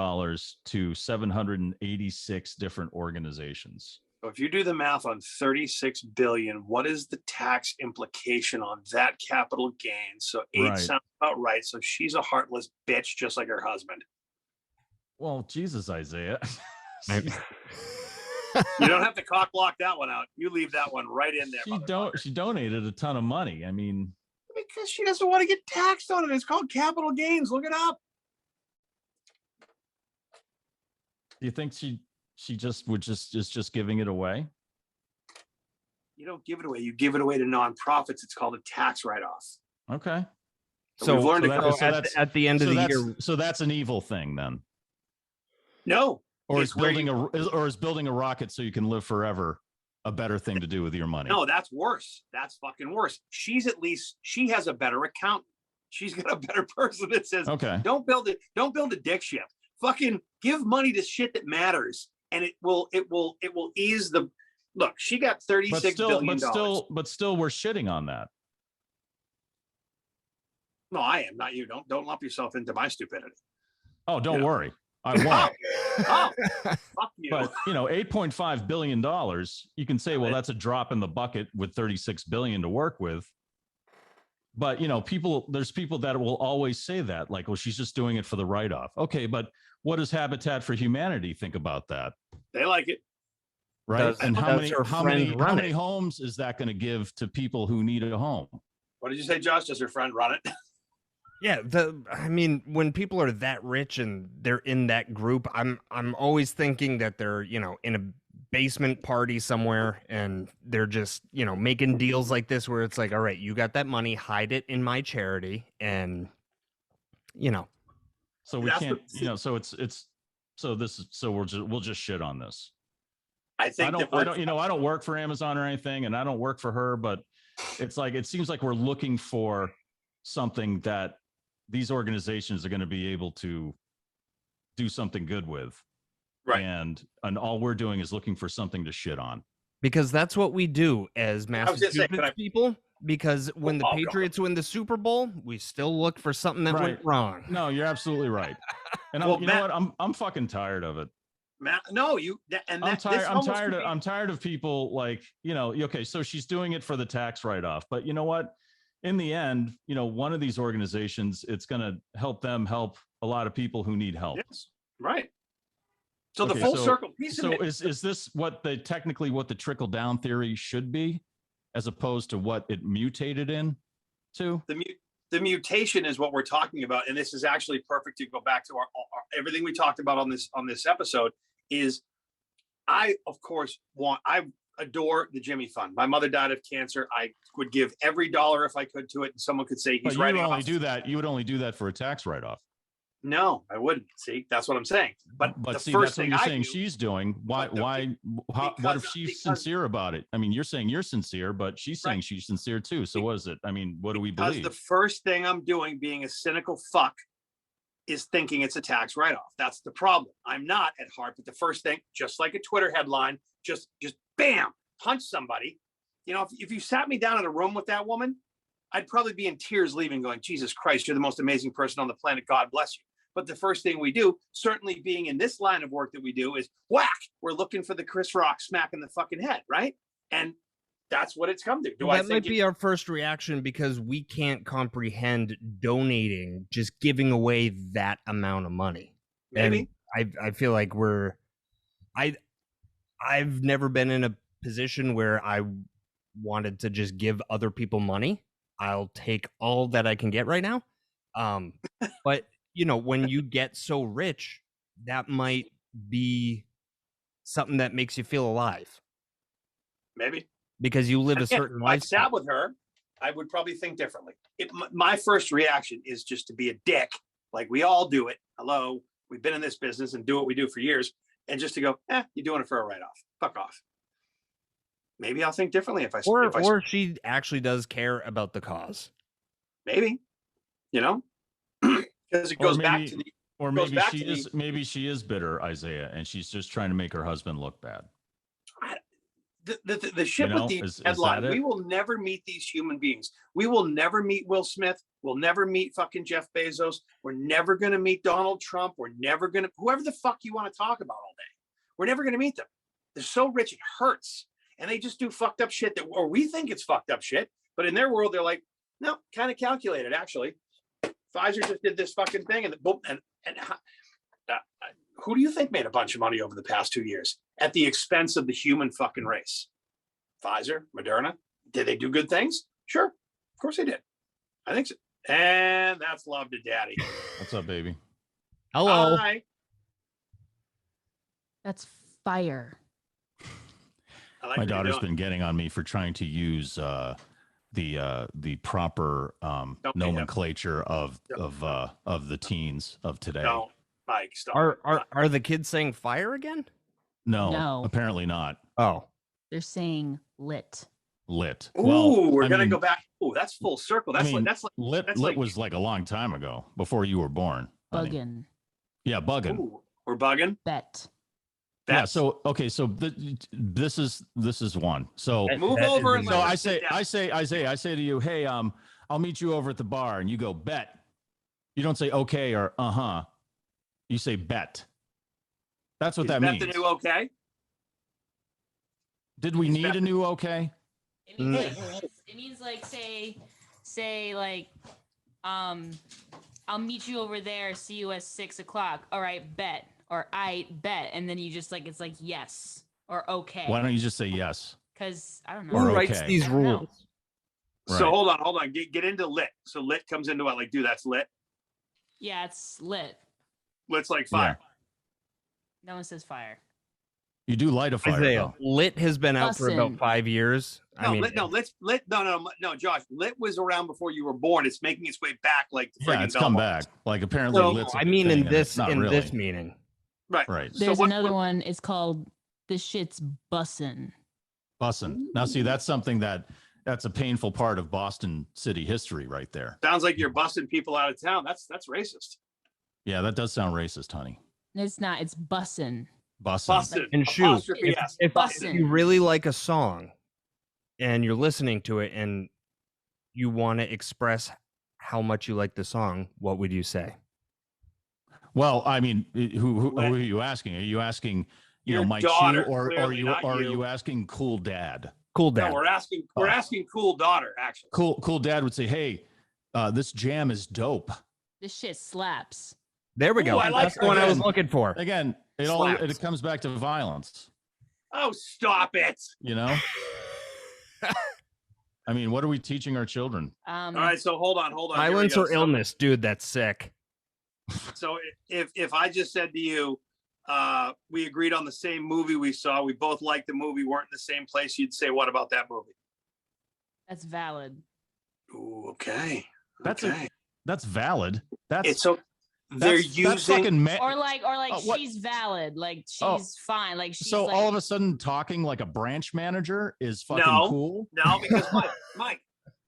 to 786 different organizations.
So if you do the math on 36 billion, what is the tax implication on that capital gain? So 8 sounds about right. So she's a heartless bitch, just like her husband.
Well, Jesus, Isaiah.
You don't have to cock block that one out. You leave that one right in there.
She donated a ton of money. I mean,
because she doesn't want to get taxed on it. It's called capital gains. Look it up.
Do you think She just is just giving it away.
You don't give it away. You give it away to nonprofits. It's called a tax write-off.
Okay.
So we've learned
at the end of the year.
So that's an evil thing then.
No.
Or is building a rocket so you can live forever a better thing to do with your money?
No, that's worse. That's fucking worse. She has a better accountant. She's got a better person that says,
okay,
don't build a dick ship. Fucking give money to shit that matters. And it will ease the look. She got $36 billion.
But still we're shitting on that.
No, I am not you. Don't lump yourself into my stupidity.
Oh, don't worry. I won't.
Oh, fuck you.
But $8.5 billion, you can say, well, that's a drop in the bucket with $36 billion to work with. But there's people that will always say that, like, well, she's just doing it for the write-off. Okay, but what does Habitat for Humanity think about that?
They like it.
Right. And how many homes is that going to give to people who need a home?
What did you say, Josh? Does her friend run it?
Yeah, when people are that rich and they're in that group, I'm always thinking that they're, in a basement party somewhere and they're just, making deals like this where it's like, all right, you got that money, hide it in my charity, and
So we can't, so we'll just shit on this.
I
don't work for Amazon or anything, and I don't work for her, but it's like, it seems like we're looking for something that these organizations are going to be able to do something good with.
Right.
And all we're doing is looking for something to shit on.
Because that's what we do as Massachusetts people. Because when the Patriots win the Super Bowl, we still look for something that went wrong.
No, you're absolutely right. And know what? I'm fucking tired of it.
Matt, no,
I'm tired of people like, okay, so she's doing it for the tax write-off, but you know what? In the end, one of these organizations, it's going to help them help a lot of people who need help.
Yes, right. So the full circle piece of it.
Is this what the trickle down theory should be, as opposed to what it mutated into?
The mutation is what we're talking about, and this is actually perfect to go back to our everything we talked about on this episode. Is I adore the Jimmy Fund. My mother died of cancer. I would give every dollar if I could to it, and someone could say he's writing off. You would only do that for a tax write-off. No, I wouldn't. See, that's what I'm saying. But see, first thing
that's what you're saying she's doing. What if she's sincere about it? I mean, you're saying you're sincere, but she's saying she's sincere too. So what is it? I mean, what do we believe?
Because the first thing I'm doing, being a cynical fuck, is thinking it's a tax write-off. That's the problem. I'm not at heart, but the first thing, just like a Twitter headline, just bam, punch somebody. If you sat me down in a room with that woman, I'd probably be in tears leaving going, Jesus Christ, you're the most amazing person on the planet. God bless you. But the first thing we do, certainly being in this line of work that we do, is whack. We're looking for the Chris Rock smack in the fucking head, right? And that's what it's come to.
That might be our first reaction because we can't comprehend donating, just giving away that amount of money.
Maybe.
And I feel like I've never been in a position where I wanted to just give other people money. I'll take all that I can get right now. But when you get so rich, that might be something that makes you feel alive.
Maybe.
Because you live a certain lifestyle.
If I sat with her, I would probably think differently. My first reaction is just to be a dick, like we all do it. Hello, we've been in this business and do what we do for years. And just to go, you're doing it for a write-off. Fuck off. Maybe I'll think differently if
or she actually does care about the cause.
Maybe, because it goes back to the.
Or maybe she is bitter, Isaiah, and she's just trying to make her husband look bad.
The shit with the headline, we will never meet these human beings. We will never meet Will Smith. We'll never meet fucking Jeff Bezos. We're never going to meet Donald Trump. We're never going to, whoever the fuck you want to talk about all day. We're never going to meet them. They're so rich, it hurts. And they just do fucked up shit or we think it's fucked up shit. But in their world, they're like, no, kind of calculated, actually. Pfizer just did this fucking thing. And boom, and who do you think made a bunch of money over the past 2 years at the expense of the human fucking race? Pfizer, Moderna. Did they do good things? Sure. Of course they did. I think so. And that's love to daddy.
What's up, baby?
Hello.
Hi.
That's fire.
I like
My
what you're
daughter's
doing.
been getting on me for trying to use the proper
Don't be
nomenclature of the teens of today.
Don't, Mike, stop.
Are the kids saying fire again?
No, apparently not.
Oh,
They're saying lit.
Lit.
Ooh,
Well,
we're
I
gonna
mean,
go back. Ooh, that's full circle. That's that's like
lit.
that's
Lit
like
was like a long time ago, before you were born. honey.
Buggin.
Yeah, bugging.
Ooh, we're bugging.
Bet.
Yeah.
That's,
So okay. So this is one. So
move
that
over
is
and
so
let
I
us sit
say
down.
Isaiah, I say to you, hey, I'll meet you over at the bar, and you go bet. You don't say okay or uh-huh. You say bet. That's what
Is
that
bet
means.
the new okay?
Did we
Is
need
bet
a new okay?
It means like say like I'll meet you over there, see you at 6 o'clock. All right, bet. Or I bet. And then you just like it's like yes or okay.
Why don't you just say yes?
Because I don't know.
Who
Or
writes
okay.
these
I don't know.
rules?
So
Right.
hold on. Get into lit. So lit comes into what? Like, dude, that's lit.
Yeah, it's lit.
Lit's like fire.
No one says fire.
You do light a fire,
Isaiah,
though.
lit has been out for about
Bussin'.
5 years.
No, no, Josh. Lit was around before you were born. It's making its way back, like the
Yeah,
friggin'
it's come
Belmonts.
back. Like apparently,
So-
lit's a
I
good
mean,
thing,
in
and it's
this
not really.
this meaning.
Right.
Right.
There's
what-
another one. It's called "This Shit's Bussin'."
Bussin'. Now, see, that's something that's a painful part of Boston city history, right there.
Sounds like you're busting people out of town. That's racist.
Yeah, that does sound racist, honey.
It's not. It's bussin'.
Bussin'.
Busted.
And shoot,
Apostrophe S.
if
Busted.
you really like a song and you're listening to it and you want to express how much you like the song, what would you say?
Well, I mean, who are you asking? Are you asking,
Your
my
daughter,
Chew, or
clearly, not
are
you.
you asking Cool Dad?
Cool
No,
Dad.
we're asking cool daughter, actually.
Cool Dad would say, "Hey, this jam is dope."
This shit slaps.
There we
Ooh,
go.
I like
That's the one I was
again.
looking for.
Again,
Slaps.
it comes back to violence.
Oh, stop it.
You know. I mean, what are we teaching our children?
All right, so hold on. Here we
Violence
go.
or illness, dude, that's sick.
So if I just said to you, we agreed on the same movie we saw, we both liked the movie, weren't in the same place, you'd say, what about that movie?
That's valid.
Ooh, okay.
That's
okay.
That's valid. That's
It's so they're
that's
using
fucking
Or like
what?
she's valid. Like she's
Oh.
fine. Like she's
So
like,
all of a sudden, talking like a branch manager is fucking
No.
cool.
no, because Mike,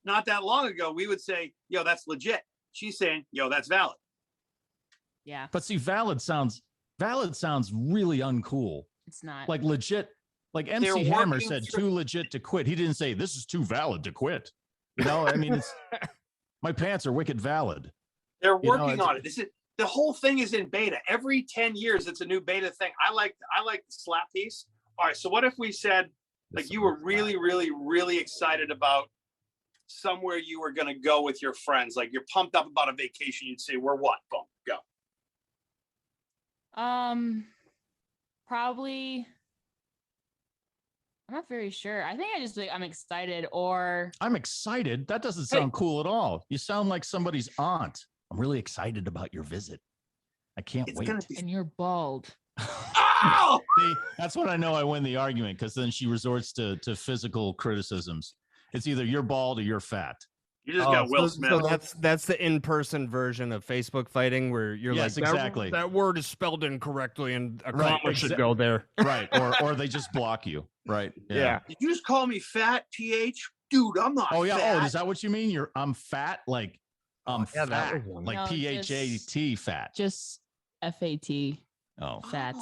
not that long ago, we would say, yo, that's legit. She's saying, yo, that's valid.
yeah,
But see, valid sounds really uncool.
it's not.
Like legit. Like
They're
MC Hammer
working
said,
through-
too legit to quit. He didn't say this is too valid to quit. You know, I mean, it's my pants are wicked valid.
They're
You know,
working
it's-
on it. This is the whole thing is in beta. Every 10 years, it's a new beta thing. I like the slap piece. All right. So what if we said, like, you were really, really, really excited about somewhere you were going to go with your friends? Like, you're pumped up about a vacation. You'd say, we're what? Boom, go.
Probably. I'm not very sure. I think I just like I'm excited or
I'm excited. That doesn't sound cool at all. You sound like somebody's aunt. I'm really excited about your visit. I can't
It's
wait.
gonna be.
and you're bald.
Oh!
See, that's when I know I win the argument, because then she resorts to physical criticisms. It's either you're bald or you're fat.
You just got Will Smith.
So that's the in-person version of Facebook fighting where you're
Yes,
like,
exactly.
that word is spelled incorrectly and a
Right,
comma should
exa-
go there.
Right. Or they just block you. Right.
Yeah.
Did you just call me fat, PH? Dude, I'm not
Oh yeah.
fat.
Oh, is that what you mean? I'm fat, like I'm
yeah, that
fat,
was one.
like
No,
PHAT fat.
Just FAT
Oh,
fat.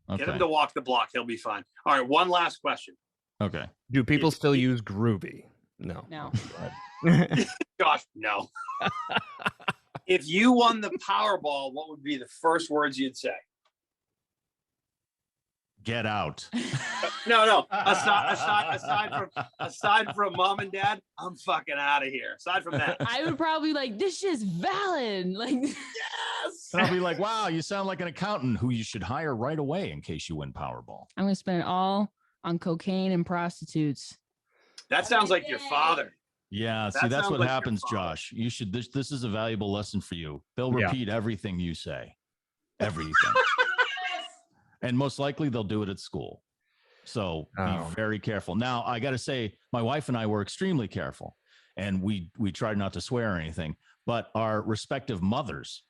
Get him
okay.
to walk the block. He'll be fine. All right, one last question.
Okay.
Do people still use groovy? No.
No.
Gosh, no. If you won the Powerball, what would be the first words you'd say?
Get out.
No. Aside from mom and dad, I'm fucking out of here. Aside from that,
I would probably like this shit's valid. Like
yes.
And I'll be like, wow, you sound like an accountant who you should hire right away in case you win Powerball.
I'm gonna spend it all on cocaine and prostitutes.
That sounds like your father.
Yeah,
That
see, that's
sounds
what
like your
happens,
father.
Josh. You should this is a valuable lesson for you. They'll
Yeah.
repeat everything you say. Everything. And most likely they'll do it at school. So be very careful. Now, I got to say, my wife and I were extremely careful, and we tried not to swear or anything, but our respective mothers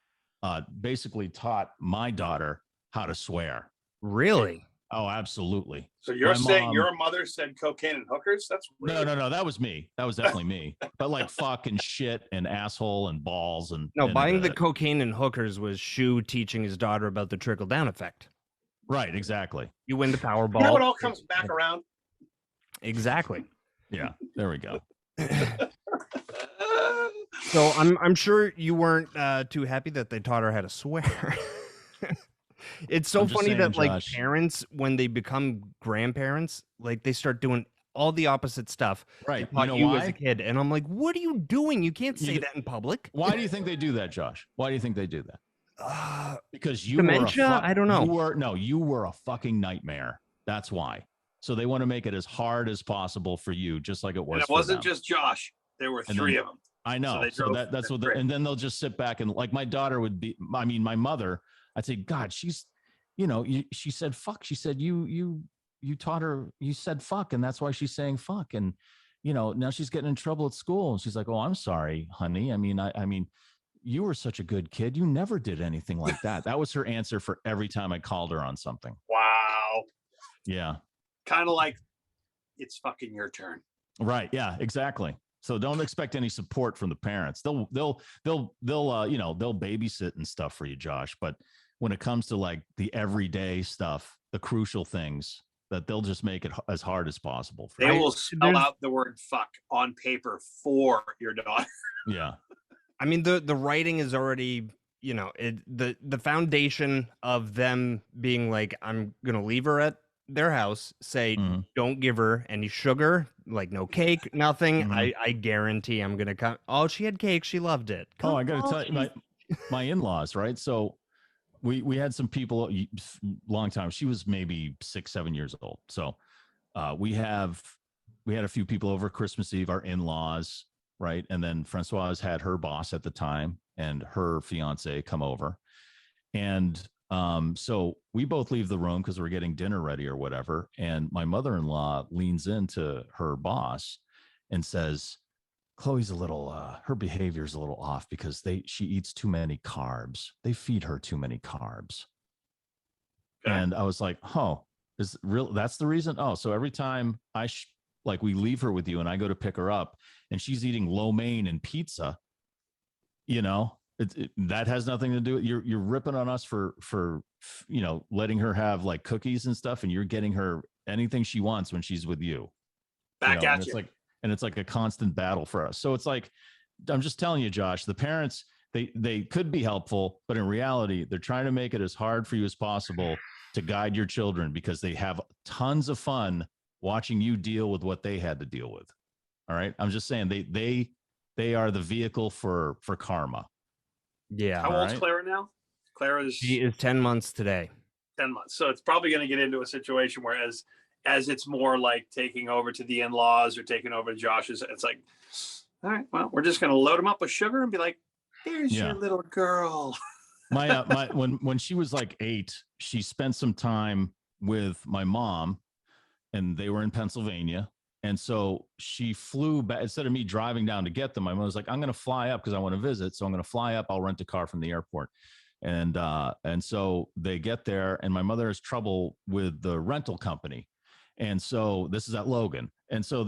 basically taught my daughter how to swear.
Really?
Oh, absolutely.
So you're saying your mother said cocaine and hookers? That's rude.
No. That was me. That was definitely me. But like fuck and shit and asshole and balls and
buying the cocaine and hookers was Shu teaching his daughter about the trickle down effect.
Right, exactly.
You win the Powerball.
Now it all comes back around.
Exactly.
Yeah, there we go.
So I'm sure you weren't too happy that they taught her how to swear. It's so funny
saying,
that like
Josh,
parents, when they become grandparents, like they start doing all the opposite stuff.
Right.
You know
why?
As a kid, and I'm like, what are you doing? You can't say that in public.
Why do you think they do that, Josh? Why do you think they do that? Because you
dementia?
were
I don't know.
You were a fucking nightmare. That's why. So they want to make it as hard as possible for you, just like it was.
And it wasn't just Josh. There were three of them.
I know. So that's what. And then they'll just sit back and like my daughter would be. I mean, my mother. I'd say, God, she's. She said fuck. She said you taught her. You said fuck, and that's why she's saying fuck. And now she's getting in trouble at school. And she's like, oh, I'm sorry, honey. I mean. You were such a good kid. You never did anything like that. That was her answer for every time I called her on something.
Wow.
Yeah.
Kind of like it's fucking your turn.
Right. Yeah, exactly. So don't expect any support from the parents. They'll babysit and stuff for you, Josh. But when it comes to like the everyday stuff, the crucial things, that they'll just make it as hard as possible.
They will spell out the word fuck on paper for your daughter.
Yeah.
I mean, the writing is already, the foundation of them being like, I'm going to leave her at their house, say, don't give her any sugar, like no cake, nothing. I guarantee I'm going to come. Oh, she had cake. She loved it.
I got to tell you, my in-laws, right? So we had some people long time. She was maybe 6-7 years old. So we had a few people over Christmas Eve, our in-laws, right? And then Francoise had her boss at the time and her fiance come over. And so we both leave the room because we're getting dinner ready or whatever. And my mother-in-law leans into her boss and says, Chloe's a little, her behavior's a little off because she eats too many carbs. They feed her too many carbs. Okay. And I was like, that's the reason? Oh, so every time we leave her with you and I go to pick her up and she's eating lo mein and pizza, that has nothing to do with you're ripping on us for letting her have like cookies and stuff, and you're getting her anything she wants when she's with you.
Back at you.
It's like a constant battle for us. So it's like, I'm just telling you, Josh, the parents, they could be helpful, but in reality, they're trying to make it as hard for you as possible to guide your children because they have tons of fun watching you deal with what they had to deal with. All right. I'm just saying they are the vehicle for karma.
Yeah.
How old's Clara now?
She is 10 months today.
10 months. So it's probably going to get into a situation where as it's more like taking over to the in-laws or taking over to Josh's, it's like, all right, well, we're just going to load them up with sugar and be like, there's your little girl.
When she was like 8, she spent some time with my mom and they were in Pennsylvania. And so she flew back instead of me driving down to get them. My mom was like, I'm going to fly up because I want to visit. So I'm going to fly up. I'll rent a car from the airport. And so they get there and my mother has trouble with the rental company. And so this is at Logan. And so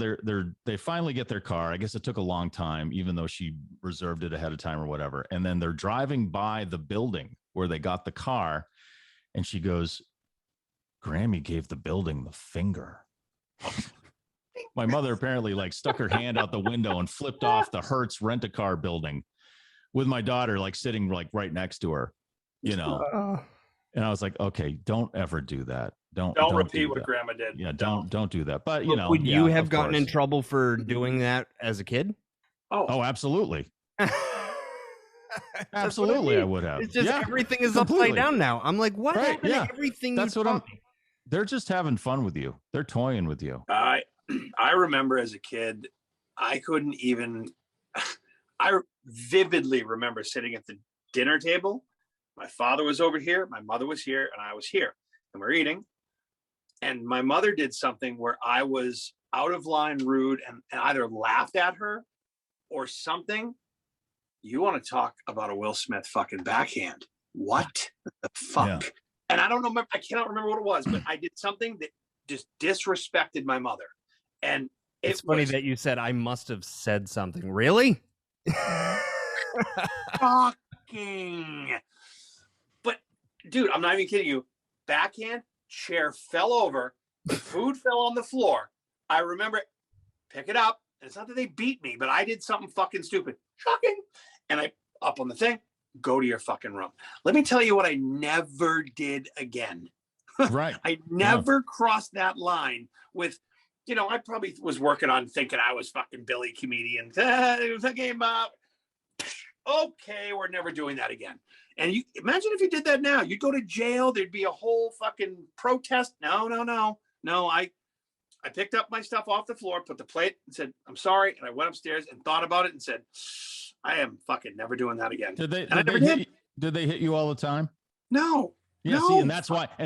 they finally get their car. I guess it took a long time, even though she reserved it ahead of time or whatever. And then they're driving by the building where they got the car. And she goes, Grammy gave the building the finger. My mother apparently like stuck her hand out the window and flipped off the Hertz rent-a-car building with my daughter like sitting like right next to her, And I was like, okay, don't ever do that. Don't
repeat what Grandma did.
Yeah, don't do that. But
would you have gotten in trouble for doing that as a kid?
Oh, absolutely. Absolutely, I would have.
It's just everything is upside down now. I'm like, what happened to everything?
That's what they're just having fun with you. They're toying with you.
I remember as a kid, I vividly remember sitting at the dinner table. My father was over here, my mother was here, and I was here. and we're eating. And my mother did something where I was out of line, rude, and either laughed at her or something. You want to talk about a Will Smith fucking backhand? What the fuck?
Yeah.
And I don't know. I cannot remember what it was, but I did something that just disrespected my mother. And
it's funny that you said I must have said something. Really?
Fucking. But dude, I'm not even kidding you. Backhand, chair fell over, food fell on the floor. I remember pick it up. And it's not that they beat me, but I did something fucking stupid. Shocking. And I up on the thing, go to your fucking room. Let me tell you what I never did again.
Right.
I never crossed that line with, I probably was working on thinking I was fucking Billy comedian. It was a game up. Okay, we're never doing that again. And you imagine if you did that now, you'd go to jail. There'd be a whole fucking protest. No. I picked up my stuff off the floor, put the plate and said, I'm sorry. And I went upstairs and thought about it and said, I am fucking never doing that again.
Did they hit you all the time?
No.
Yeah,
no.
see, and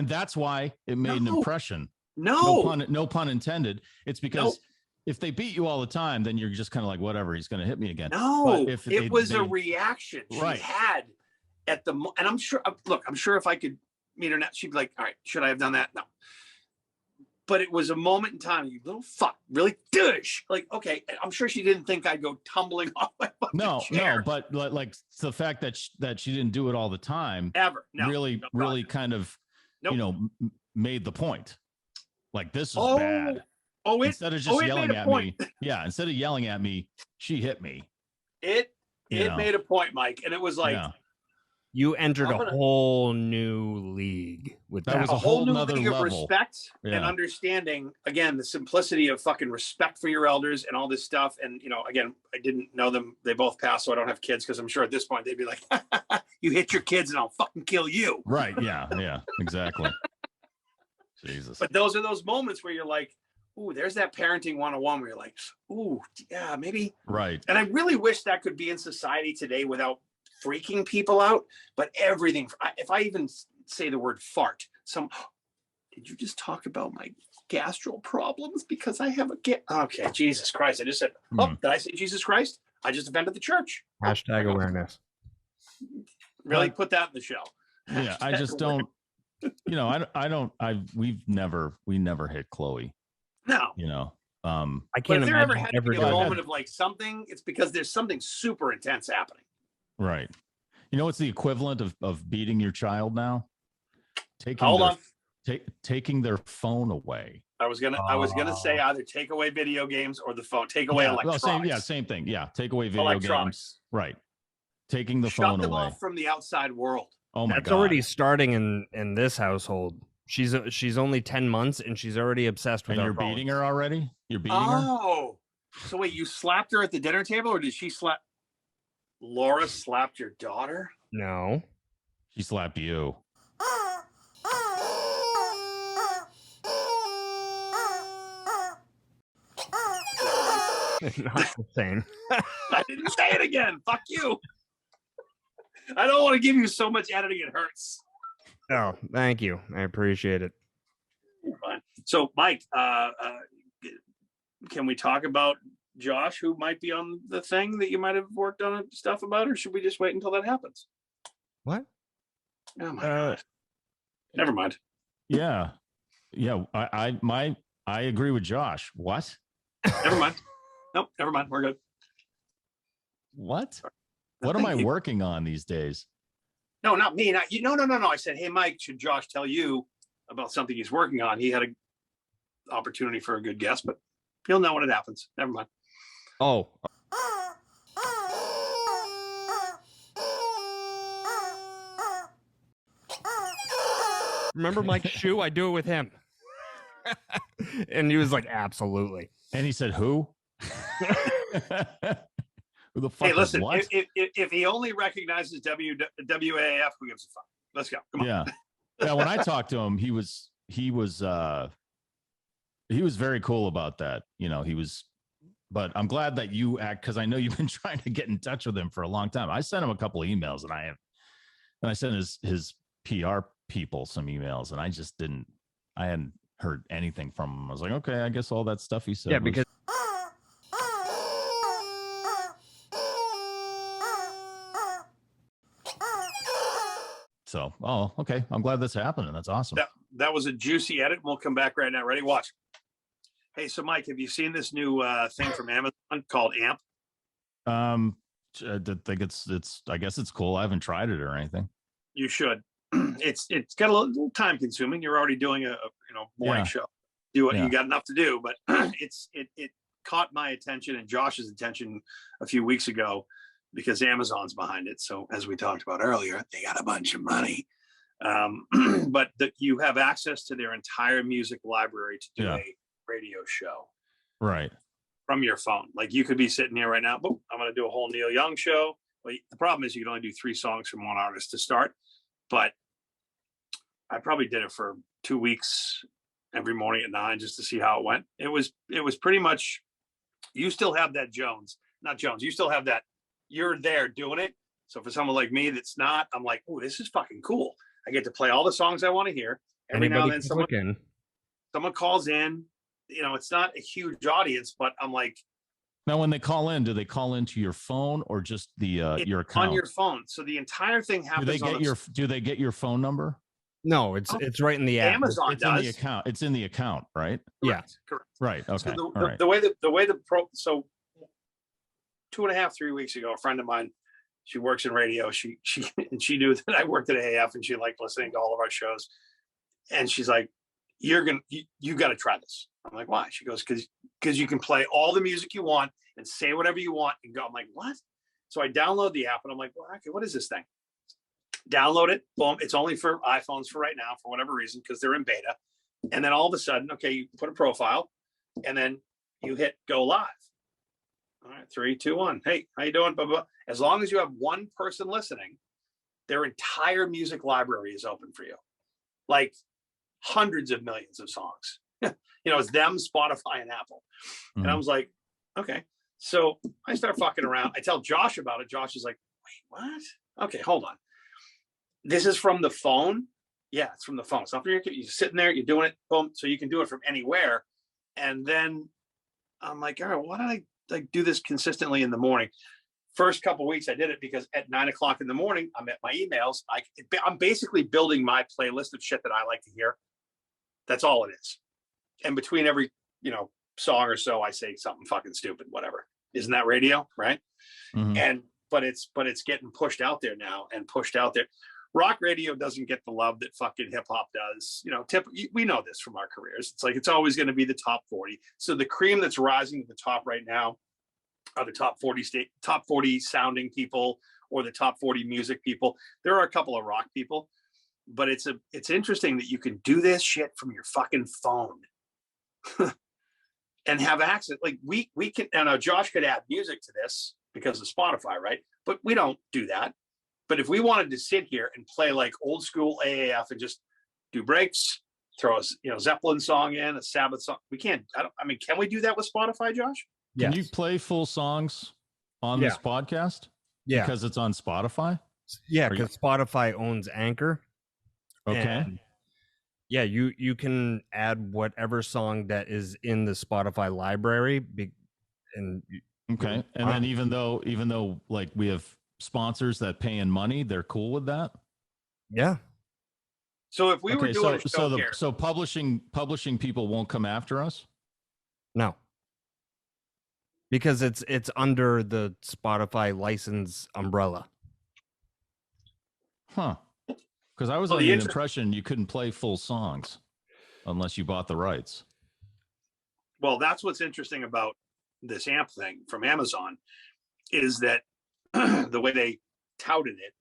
that's why it made an impression. No pun intended. It's because if they beat you all the time, then you're just kind of like, whatever, he's going to hit me again.
No, but if it was a reaction she had at the, and I'm sure if I could meet her now, she'd be like, all right, should I have done that? No. But it was a moment in time, you little fuck, really douche. Like, okay, I'm sure she didn't think I'd go tumbling off my fucking chair.
No, but like the fact that she didn't do it all the time
ever
really kind of made the point. Like, this is bad. Instead of just yelling at me. Yeah, instead of yelling at me, she hit me.
It made a point, Mike, and it was like
you entered a whole new league with that.
That was a whole
new
nother
league
level.
Of respect and understanding. Again, the simplicity of fucking respect for your elders and all this stuff. And again, I didn't know them. They both passed, so I don't have kids because I'm sure at this point they'd be like, "You hit your kids, and I'll fucking kill you."
Right? Yeah, exactly. Jesus.
But those are those moments where you're like, ooh, there's that parenting 101 where you're like, ooh, yeah, maybe.
Right.
And I really wish that could be in society today without freaking people out. But everything, if I even say the word fart, did you just talk about my gastral problems because I have okay, Jesus Christ. I just said, did I say Jesus Christ? I just offended the church.
Hashtag awareness.
Really put that in the show.
Yeah, I just don't. We never hit Chloe.
No.
I can't
imagine ever had to be a moment of like something, it's because there's something super intense happening.
Right. What's the equivalent of beating your child now? Taking their phone away.
I was gonna say either take away video games or the phone. Take away electronics.
Same thing. Yeah, take away video games. Right. Taking the phone away. Shut them
off from the outside world.
Oh my God.
That's already starting in this household. She's only 10 months and she's already obsessed with.
And you're beating her already? You're beating her?
Oh, so wait, you slapped her at the dinner table, or did she slap? Laura slapped your daughter?
No,
she slapped you.
Not the same.
I didn't say it again. Fuck you. I don't want to give you so much editing it hurts.
Oh, thank you. I appreciate it.
Fine. So, Mike, can we talk about Josh, who might be on the thing that you might have worked on stuff about, or should we just wait until that happens?
What?
Oh my God. Never mind.
Yeah. I agree with Josh. What?
Never mind. Nope. Never mind. We're good.
What? What am I working on these days?
No, not me. Not you. No. I said, hey, Mike, should Josh tell you about something he's working on? He had an opportunity for a good guess, but he'll know when it happens. Never mind.
Oh. Remember Mike's shoe? I do it with him. And he was like, absolutely.
And he said, who? Who the fuck?
Hey, listen,
what?
If he only recognizes WAAF, who gives a fuck? Let's go. Come on.
Yeah. When I talked to him, he was very cool about that. But I'm glad that you act, because I know you've been trying to get in touch with him for a long time. I sent him a couple of emails, and I sent his PR people some emails, and I hadn't heard anything from him. I was like, okay, I guess all that stuff he said.
Yeah,
was,
because
so, oh, okay. I'm glad that's happening. That's awesome.
That was a juicy edit. We'll come back right now. Ready? Watch. Hey, so Mike, have you seen this new thing from Amazon called AMP?
I think it's. I guess it's cool. I haven't tried it or anything.
You should. It's got a little time consuming. You're already doing a morning show. Do what you got enough to do, but it caught my attention and Josh's attention a few weeks ago because Amazon's behind it. So as we talked about earlier, they got a bunch of money. But you have access to their entire music library to do a radio show.
Right.
From your phone. Like you could be sitting here right now, boom, I'm going to do a whole Neil Young show. Well, the problem is you can only do 3 songs from one artist to start. But I probably did it for 2 weeks every morning at 9 just to see how it went. It was pretty much, you still have that you still have that, you're there doing it. So for someone like me that's not, I'm like, oh, this is fucking cool. I get to play all the songs I want to hear. Every now and then someone calls in. It's not a huge audience, but I'm like.
Now, when they call in, do they call into your phone or just the your account?
On your phone. So the entire thing happens.
Do they get your phone number?
No, it's right in the app.
Amazon
it's
does.
in the account. It's in the account, right?
Correct.
Right. Okay.
So
all right.
the way the 2.5, 3 weeks ago, a friend of mine, she works in radio. She knew that I worked at AF and she liked listening to all of our shows. And she's like, you got to try this. I'm like, why? She goes, because you can play all the music you want and say whatever you want and go. I'm like, what? So I download the app and I'm like, well, okay, what is this thing? Download it. Boom. It's only for iPhones for right now, for whatever reason, because they're in beta. And then all of a sudden, okay, you put a profile and then you hit go live. All right, 3, 2, 1. Hey, how you doing? Blah, blah. As long as you have one person listening, their entire music library is open for you. Like hundreds of millions of songs. It's them, Spotify, and Apple. Mm-hmm. And I was like, okay. So I start fucking around. I tell Josh about it. Josh is like, wait, what? Okay, hold on. This is from the phone? Yeah, it's from the phone. It's not from your, you're sitting there, you're doing it, boom. So you can do it from anywhere. And then I'm like, all right, why don't I do this consistently in the morning? First couple of weeks I did it because at 9 o'clock in the morning, I'm at my emails. I'm basically building my playlist of shit that I like to hear. That's all it is. And between every, song or so, I say something fucking stupid, whatever. Isn't that radio? Right. Mm-hmm. But it's getting pushed out there now and pushed out there. Rock radio doesn't get the love that fucking hip hop does. We know this from our careers. It's like, it's always going to be the top 40. So the cream that's rising to the top right now are the top 40 sounding people or the top 40 music people. There are a couple of rock people, but it's interesting that you can do this shit from your fucking phone and have access. Like we can, and Josh could add music to this because of Spotify, right? But we don't do that. But if we wanted to sit here and play like old school AAF and just do breaks, throw a Zeppelin song in, a Sabbath song, we can't. Can we do that with Spotify, Josh?
Can you play full songs on this podcast? Yeah, because it's on Spotify.
Yeah, because Spotify owns Anchor.
Okay.
Yeah, you can add whatever song that is in the Spotify library.
Okay, and then even though like we have sponsors that pay in money, they're cool with that.
Yeah.
So if we were doing a show
so publishing people won't come after us.
No. Because it's under the Spotify license umbrella.
Huh. Because I was under the impression you couldn't play full songs unless you bought the rights.
Well, that's what's interesting about this AMP thing from Amazon is that the way they touted it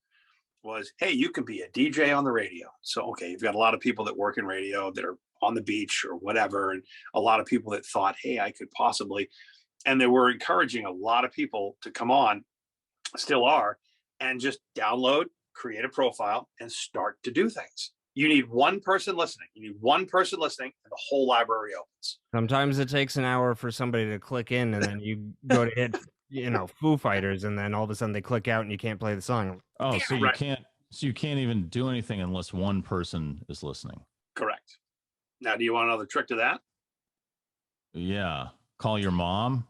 was, hey, you can be a DJ on the radio. So, okay, you've got a lot of people that work in radio that are on the beach or whatever. And a lot of people that thought, hey, I could possibly, and they were encouraging a lot of people to come on, still are, and just download, create a profile and start to do things. You need one person listening. And the whole library opens.
Sometimes it takes an hour for somebody to click in and then you go to hit, Foo Fighters and then all of a sudden they click out and you can't play the song.
Oh, so So you can't even do anything unless one person is listening.
Correct. Now, do you want another trick to that?
Yeah. Call your mom.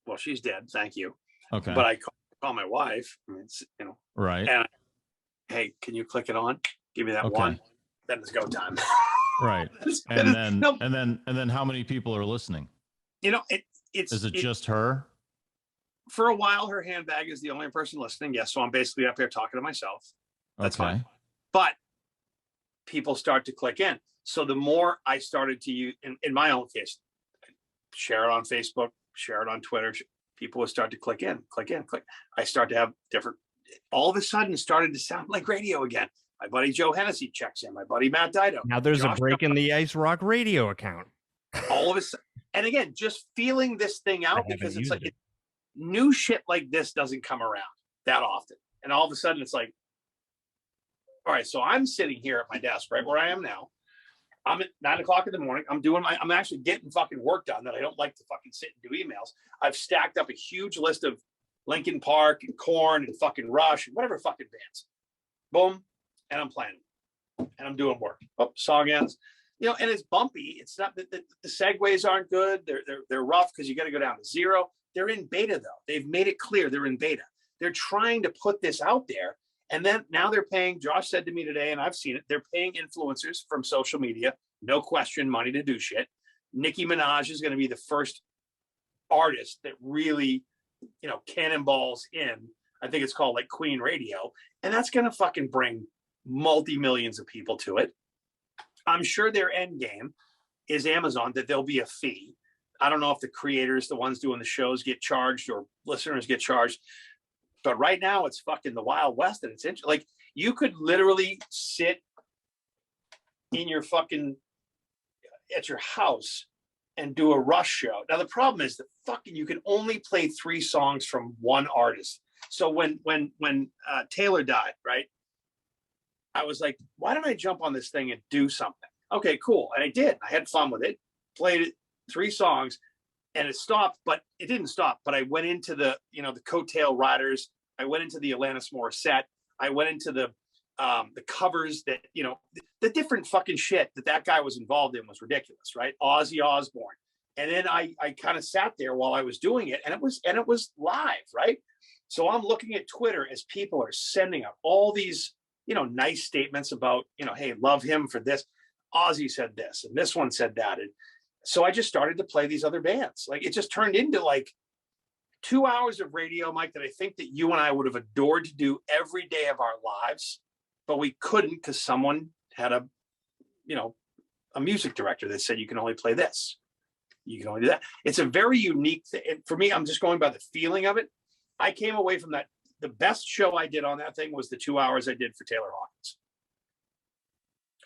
Well, she's dead. Thank you.
Okay.
But I call my wife. It's,
right.
And hey, can you click it on? Give me that one. Then it's go time.
Right. And then how many people are listening?
Is it
just her?
For a while, her handbag is the only person listening. Yes. So I'm basically up here talking to myself. That's fine. But people start to click in. So the more I started to use, in my own case, share it on Facebook, share it on Twitter, people would start to click in. I start to have different, all of a sudden it started to sound like radio again. My buddy Joe Hennessy checks in, my buddy Matt Dido.
Now there's a break in the Ice Rock radio account.
All of a sudden, and again, just feeling this thing out, because it's like new shit like this doesn't come around that often. And all of a sudden it's like, all right, so I'm sitting here at my desk, right where I am now. I'm at 9 o'clock in the morning. I'm actually getting fucking work done that I don't like to fucking sit and do emails. I've stacked up a huge list of Linkin Park and Korn and fucking Rush and whatever fucking bands. Boom. And I'm playing them. And I'm doing work. Oh, song ends. And it's bumpy. It's not the segues aren't good. They're rough because you got to go down to zero. They're in beta though. They've made it clear they're in beta. They're trying to put this out there. And then now they're paying, Josh said to me today, and I've seen it, they're paying influencers from social media, no question, money to do shit. Nicki Minaj is going to be the first artist that really, cannonballs in. I think it's called like Queen Radio. And that's going to fucking bring multi-millions of people to it. I'm sure their end game is Amazon, that there'll be a fee. I don't know if the creators, the ones doing the shows, get charged or listeners get charged. But right now it's fucking the Wild West, and it's interesting. Like, you could literally sit in your fucking at your house and do a Rush show. Now the problem is that fucking you can only play 3 songs from one artist. So when Taylor died, right? I was like, why don't I jump on this thing and do something? Okay, cool. And I did. I had fun with it. Played it 3 songs, and it stopped, but it didn't stop. But I went into the Coattail Riders. I went into the Alanis Morissette. I went into the covers that, the different fucking shit that guy was involved in was ridiculous, right? Ozzy Osbourne. And then I kind of sat there while I was doing it, and it was live, right? So I'm looking at Twitter as people are sending out all these, nice statements about, hey, love him for this. Ozzy said this, and this one said that. And so I just started to play these other bands. Like, it just turned into like 2 hours of radio, Mike, that I think that you and I would have adored to do every day of our lives, but we couldn't because someone had a music director that said you can only play this. You can only do that. It's a very unique thing. For me, I'm just going by the feeling of it. I came away from that. The best show I did on that thing was the 2 hours I did for Taylor Hawkins.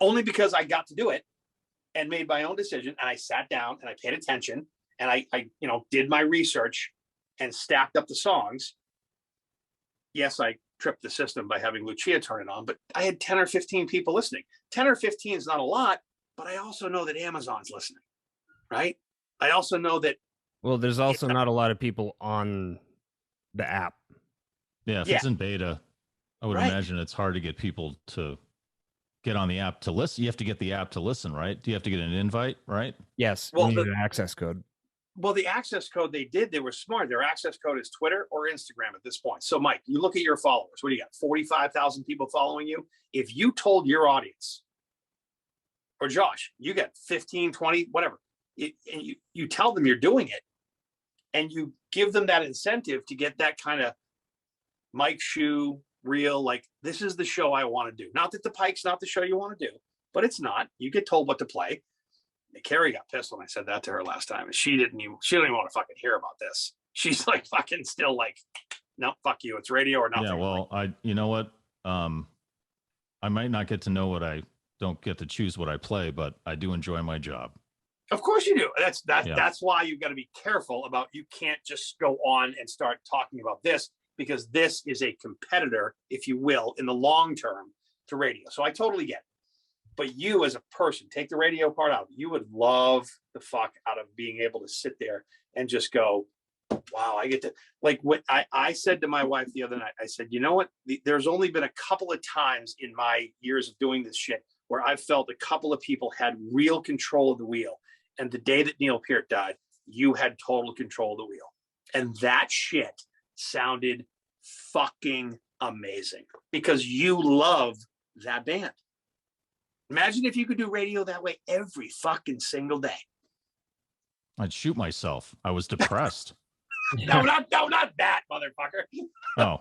Only because I got to do it and made my own decision. And I sat down and I paid attention and I did my research and stacked up the songs. Yes, I tripped the system by having Lucia turn it on, but I had 10 or 15 people listening. 10 or 15 is not a lot, but I also know that Amazon's listening, right? I also know that.
Well, there's also not a lot of people on the app.
Yeah, if it's in beta, I would imagine it's hard to get people to get on the app to listen. You have to get the app to listen, right? Do you have to get an invite, right?
Yes.
Well,
you need an access code.
Well, the access code they were smart. Their access code is Twitter or Instagram at this point. So, Mike, you look at your followers. What do you got? 45,000 people following you. If you told your audience, or Josh, you got 15, 20, whatever, and you tell them you're doing it, and you give them that incentive to get that kind of Mike Shoe reel, like, this is the show I want to do. Not that the Pike's not the show you want to do, but it's not. You get told what to play. Carrie got pissed when I said that to her last time, and she didn't even want to fucking hear about this. She's like fucking still like, no, fuck you. It's radio or nothing.
Yeah, well, you know what? I might not get to know what I don't get to choose what I play, but I do enjoy my job.
Of course you do. That's why you've got to be careful about, you can't just go on and start talking about this, because this is a competitor, if you will, in the long term to radio. So I totally get it. But you as a person, take the radio part out. You would love the fuck out of being able to sit there and just go, wow, I get to, like, what I said to my wife the other night, I said, you know what? There's only been a couple of times in my years of doing this shit where I felt a couple of people had real control of the wheel. And the day that Neil Peart died, you had total control of the wheel. And that shit sounded fucking amazing because you love that band. Imagine if you could do radio that way every fucking single day.
I'd shoot myself. I was depressed.
No, not that, motherfucker.
Oh,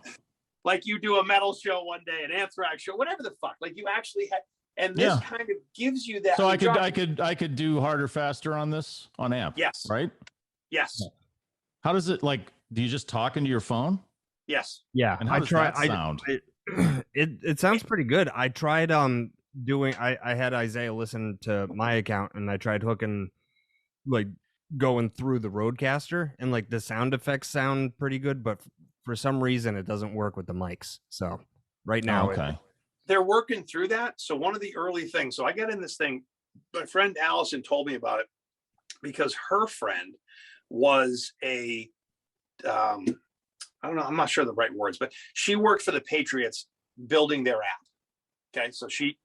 Like you do a metal show one day, an Anthrax show, whatever the fuck. Like you actually had, and this kind of gives you that.
So I could do harder, faster on this on amp.
Yes.
Right.
Yes.
How does it like? Do you just talk into your phone?
Yes.
Yeah.
And how does that sound?
It sounds pretty good. I tried doing. I had Isaiah listen to my account, and I tried hooking, like, going through the Rodecaster, and like the sound effects sound pretty good, but for some reason it doesn't work with the mics. So right now,
they're working through that. So one of the early things, so I got in this thing, my friend Allison told me about it because her friend was I don't know, I'm not sure the right words, but she worked for the Patriots building their app. Okay. So she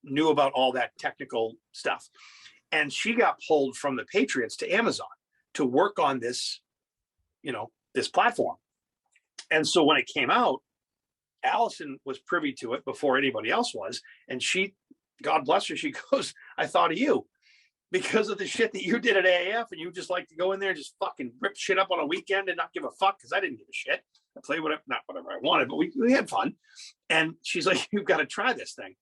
knew about all that technical stuff. And she got pulled from the Patriots to Amazon to work on this, this platform. And so when it came out, Allison was privy to it before anybody else was. And she, God bless her, she goes, I thought of you because of the shit that you did at AAF. And you just like to go in there and just fucking rip shit up on a weekend and not give a fuck because I didn't give a shit. I played not whatever I wanted, but we had fun. And she's like, you've got to try this thing.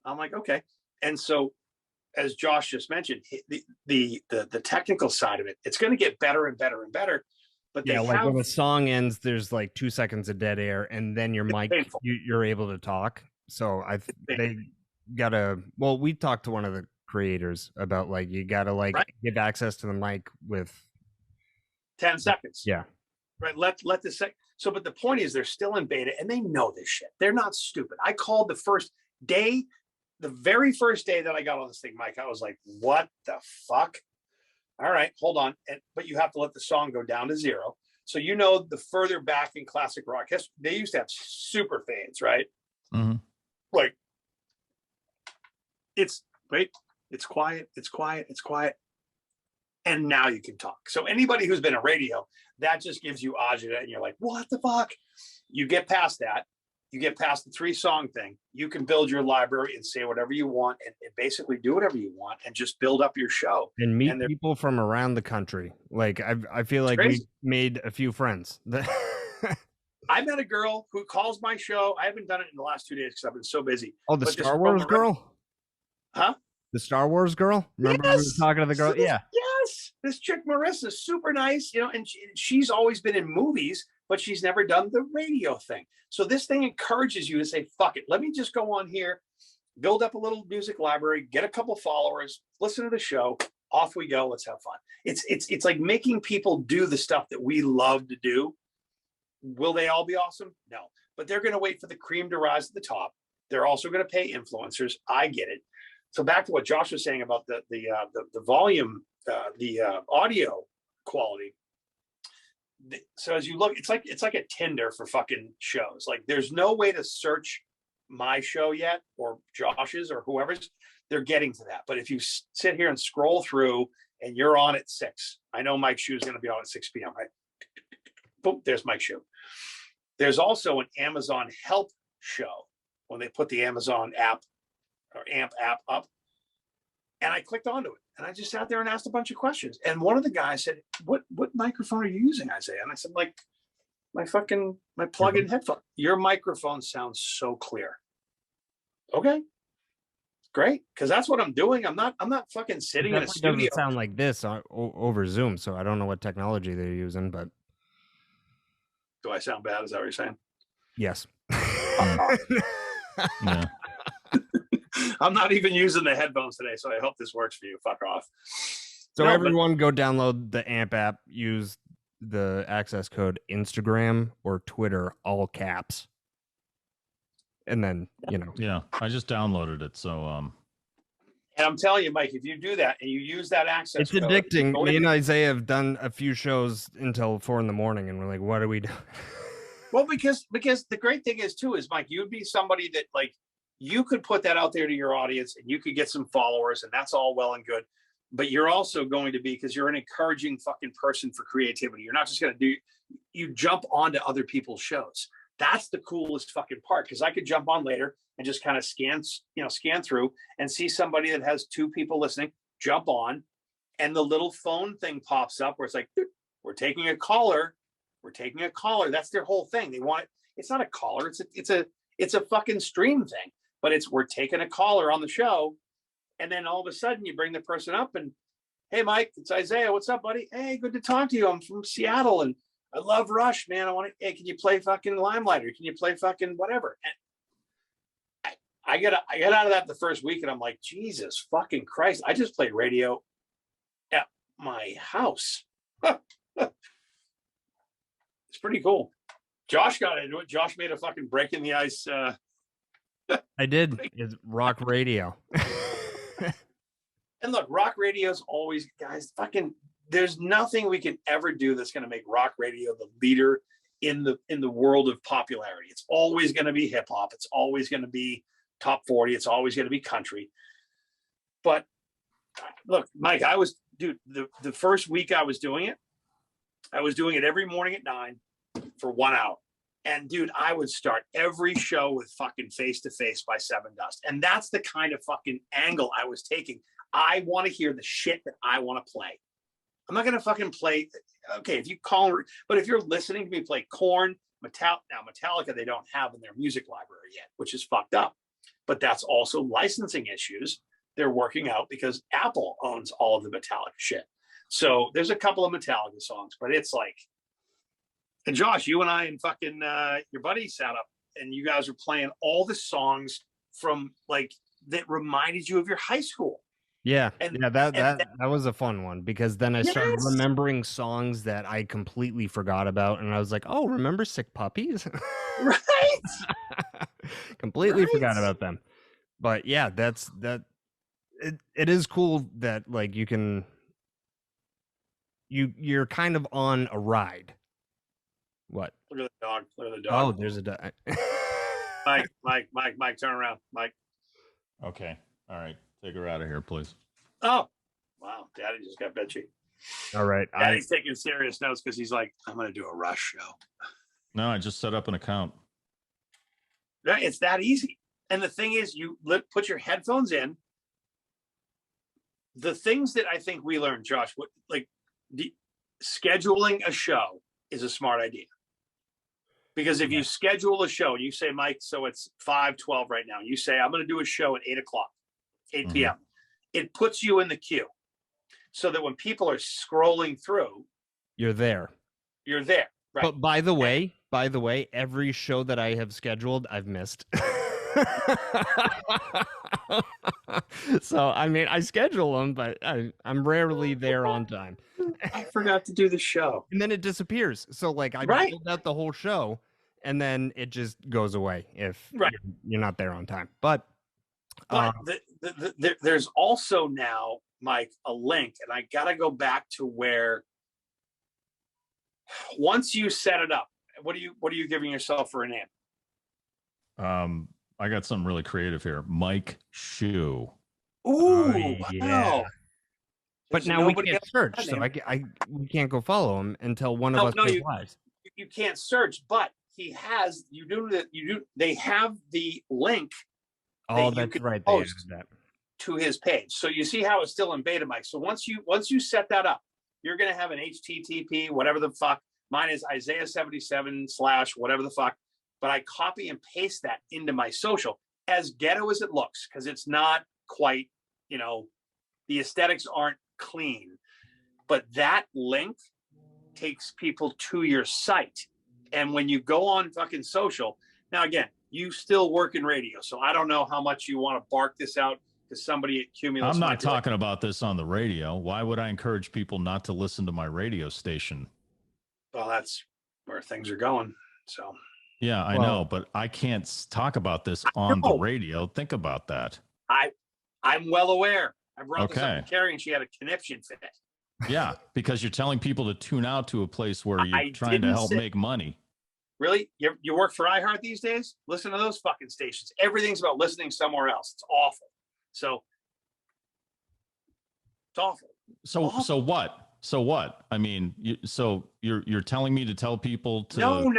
I'm like, okay. And so, as Josh just mentioned, the technical side of it, it's going to get better and better and better. But
when the song ends, there's like 2 seconds of dead air, and then your mic, you're able to talk. So they gotta. Well, we talked to one of the creators about like you gotta give access to the mic with
10 seconds.
Yeah,
right. Let this sec. So, but the point is, they're still in beta, and they know this shit. They're not stupid. I called the very first day that I got on this thing, Mike, I was like, what the fuck? All right, hold on. But you have to let the song go down to 0. So, the further back in classic rock history, they used to have super fades, right?
Mm-hmm.
Like, it's quiet. And now you can talk. So anybody who's been a radio, that just gives you agita and you're like, what the fuck? You get past that. You get past the 3-song thing. You can build your library and say whatever you want and basically do whatever you want and just build up your show.
And meet people from around the country. Like, I feel like we made a few friends.
I met a girl who calls my show. I haven't done it in the last 2 days because I've been so busy.
Oh, the Star Wars girl?
Huh?
The Star Wars girl? Remember we were talking to the girl? Yeah.
Yes. This chick, Marissa, is super nice, and she's always been in movies, but she's never done the radio thing. So this thing encourages you to say, fuck it. Let me just go on here, build up a little music library, get a couple followers, listen to the show. Off we go. Let's have fun. It's like making people do the stuff that we love to do. Will they all be awesome? No, but they're going to wait for the cream to rise to the top. They're also going to pay influencers. I get it. So back to what Josh was saying about the volume, the audio quality. So as you look, it's like a Tinder for fucking shows. Like there's no way to search my show yet or Josh's or whoever's. They're getting to that. But if you sit here and scroll through and you're on at 6, I know Mike Shoe is going to be on at 6 p.m. Right? Boom, there's Mike Shoe. There's also an Amazon help show when they put the Amazon app or AMP app up. And I clicked onto it and I just sat there and asked a bunch of questions. And one of the guys said, what microphone are you using, Isaiah? And I said, like my plug-in headphone. Your microphone sounds so clear. Okay, great. Cause that's what I'm doing. I'm not fucking sitting in a studio.
It doesn't sound like this over Zoom. So I don't know what technology they're using, but.
Do I sound bad? Is that what you're saying?
Yes.
Yeah.
I'm not even using the headphones today, so I hope this works for you. Fuck off.
So everyone go download the AMP app, use the access code Instagram or Twitter, all caps. And then,
Yeah, I just downloaded it. So
And I'm telling you, Mike, if you do that and you use that access
It's
code,
addicting.
go
Me
in-
and Isaiah have done a few shows until 4 a.m, and we're like, what are we doing?
Well, because the great thing is too is Mike, you'd be somebody that like you could put that out there to your audience and you could get some followers and that's all well and good. But you're also going to be, because you're an encouraging fucking person for creativity. You're not just going to do, you jump onto other people's shows. That's the coolest fucking part. Cause I could jump on later and just kind of scan through and see somebody that has 2 people listening, jump on, and the little phone thing pops up where it's like, we're taking a caller. We're taking a caller. That's their whole thing. They want it. It's not a caller. It's a fucking stream thing, but we're taking a caller on the show. And then all of a sudden you bring the person up and, hey, Mike, it's Isaiah. What's up, buddy? Hey, good to talk to you. I'm from Seattle and I love Rush, man. Hey, can you play fucking Limelight or can you play fucking whatever? And I get out of that the first week and I'm like, Jesus fucking Christ. I just played radio at my house. It's pretty cool. Josh got into it. Josh made a fucking break in the ice.
I did. It's rock radio.
And look, rock radio's always, guys, fucking, there's nothing we can ever do that's going to make rock radio the leader in the world of popularity. It's always going to be hip hop. It's always going to be top 40. It's always going to be country. But look, Mike, the first week I was doing it every morning at 9 for 1 hour. And dude, I would start every show with fucking Face to Face by Seven Dust. And that's the kind of fucking angle I was taking. I want to hear the shit that I want to play. I'm not going to fucking play. Okay, if you call, but if you're listening to me play Korn, Metallica, they don't have in their music library yet, which is fucked up. But that's also licensing issues they're working out because Apple owns all of the Metallica shit. So there's a couple of Metallica songs, but it's like, and Josh, you and I and fucking your buddy sat up and you guys were playing all the songs from like that reminded you of your high school.
Yeah,
And-
yeah, that was a fun one because then I started
Yes.
remembering songs that I completely forgot about, and I was like, "Oh, remember Sick Puppies?"
Right.
Completely
Right.
forgot about them. But yeah, that's that. It is cool that like you can you're kind of on a ride. What?
Look at the dog. Look at the
Oh,
dog.
there's a dog.
Mike, turn around. Mike.
Okay. All right. Take her out of here, please.
Oh, wow. Daddy just got bitchy.
All right,
Daddy's taking serious notes because he's like, I'm going to do a Rush show.
No, I just set up an account.
Yeah, it's that easy. And the thing is, you put your headphones in. The things that I think we learned, Josh, scheduling a show is a smart idea. Because if you schedule a show and you say, Mike, so it's 5:12 right now. You say, I'm going to do a show at 8 o'clock, 8 p.m. It puts you in the queue so that when people are scrolling through,
you're there.
You're there. Right.
But by the way, every show that I have scheduled, I've missed. So, I mean, I schedule them, but I'm rarely there on time.
I forgot to do the show.
And then it disappears. So, like, I build out the whole show, and then it just goes away if you're not there on time. But
there's also now, Mike, a link, and I got to go back to where once you set it up, what are you giving yourself for a name?
I got something really creative here. Mike Shoe.
Ooh,
yeah.
wow.
But now we can't search, so we can't go follow him until one of us goes live.
You can't search, but he has. They have the link.
Oh, that's right. They added that
to his page. So you see how it's still in beta, Mike. So once you set that up, you're going to have an HTTP, whatever the fuck. Mine is Isaiah77 / whatever the fuck. But I copy and paste that into my social, as ghetto as it looks, because it's not quite, the aesthetics aren't clean. But that link takes people to your site. And when you go on fucking social, now again, you still work in radio, so I don't know how much you want to bark this out to somebody at Cumulus.
I'm not talking about this on the radio. Why would I encourage people not to listen to my radio station?
Well, that's where things are going. So.
Yeah, I know, but I can't talk about this on the radio. Think about that.
I'm well aware. I brought this
Okay.
up to Carrie, and she had a conniption fit.
Yeah, because you're telling people to tune out to a place where you're
I
trying to
didn't
help
say-
make money.
Really? You work for iHeart these days? Listen to those fucking stations. Everything's about listening somewhere else. It's awful. So it's awful.
So what? So what? I mean, you're telling me to tell people to
No.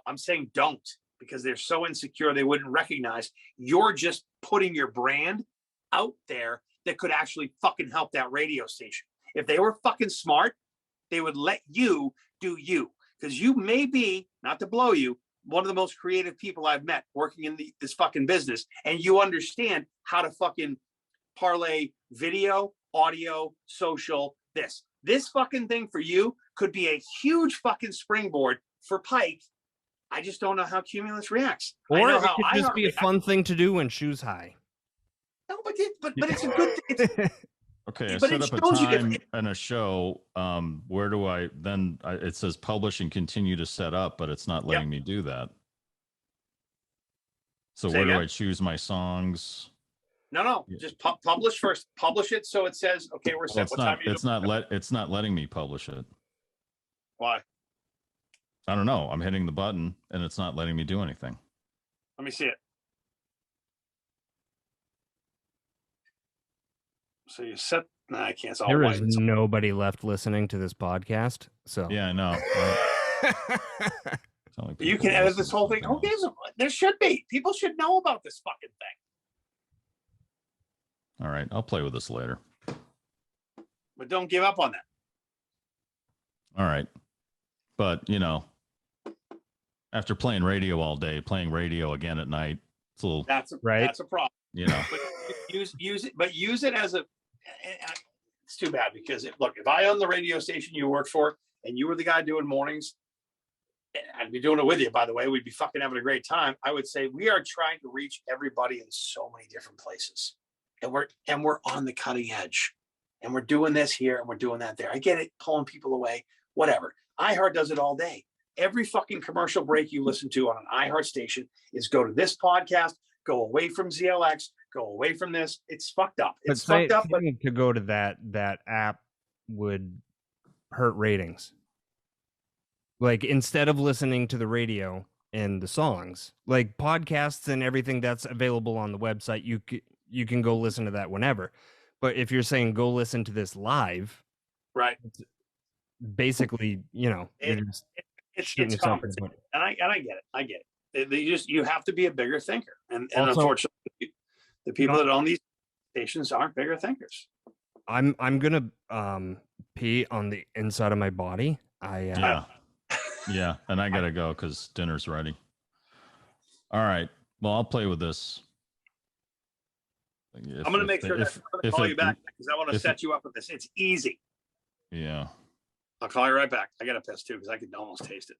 I'm saying don't, because they're so insecure they wouldn't recognize you're just putting your brand out there that could actually fucking help that radio station. If they were fucking smart, they would let you do you. Because you may be, not to blow you, one of the most creative people I've met working in this fucking business. And you understand how to fucking parlay video, audio, social, this fucking thing for you could be a huge fucking springboard for Pike. I just don't know how Cumulus reacts.
Or
I know
it
how
could just be a fun thing to do when shoes high.
No, but it's a good thing.
Okay, I
But
set
it
up a
shows you if-
time and a show. Where do I then? It says publish and continue to set up, but it's not letting me do that. So
Say
where do
again?
I choose my songs?
No,
Yeah.
just publish first. Publish it so it says, okay, we're
Well,
set. What time are you doing?
it's not letting me publish it.
Why?
I don't know. I'm hitting the button and it's not letting me do anything.
Let me see it. So you set. Nah, I can't. It's all
There
white.
is nobody left listening to this podcast. So
Yeah, I know.
You can edit this whole thing. Who gives a? There should be. People should know about this fucking thing.
All right, I'll play with this later.
But don't give up on that.
All right. But, after playing radio all day, playing radio again at night, it's a little,
That's a
Right.
That's a problem.
But
But use it. But use it as a. It's too bad because if I owned the radio station you work for and you were the guy doing mornings, I'd be doing it with you. By the way, we'd be fucking having a great time. I would say we are trying to reach everybody in so many different places, and we're on the cutting edge, and we're doing this here and we're doing that there. I get it, pulling people away, whatever. iHeart does it all day. Every fucking commercial break you listen to on an iHeart station is go to this podcast, go away from ZLX, go away from this. It's fucked up. It's fucked up. But
to go to that app would hurt ratings. Like instead of listening to the radio and the songs, like podcasts and everything that's available on the website, you can go listen to that whenever. But if you're saying go listen to this live,
right,
basically, you're just
it's
shooting yourself in the
compensating.
foot.
And I get it. You have to be a bigger thinker. And
Also,
unfortunately, the people that own these stations aren't bigger thinkers.
I'm gonna pee on the inside of my body.
Yeah, and I gotta go because dinner's ready. All right. Well, I'll play with this.
I'm going to make sure that I'm going to call you back because I want to set you up with this. It's easy.
Yeah.
I'll call you right back. I got to piss too because I can almost taste it.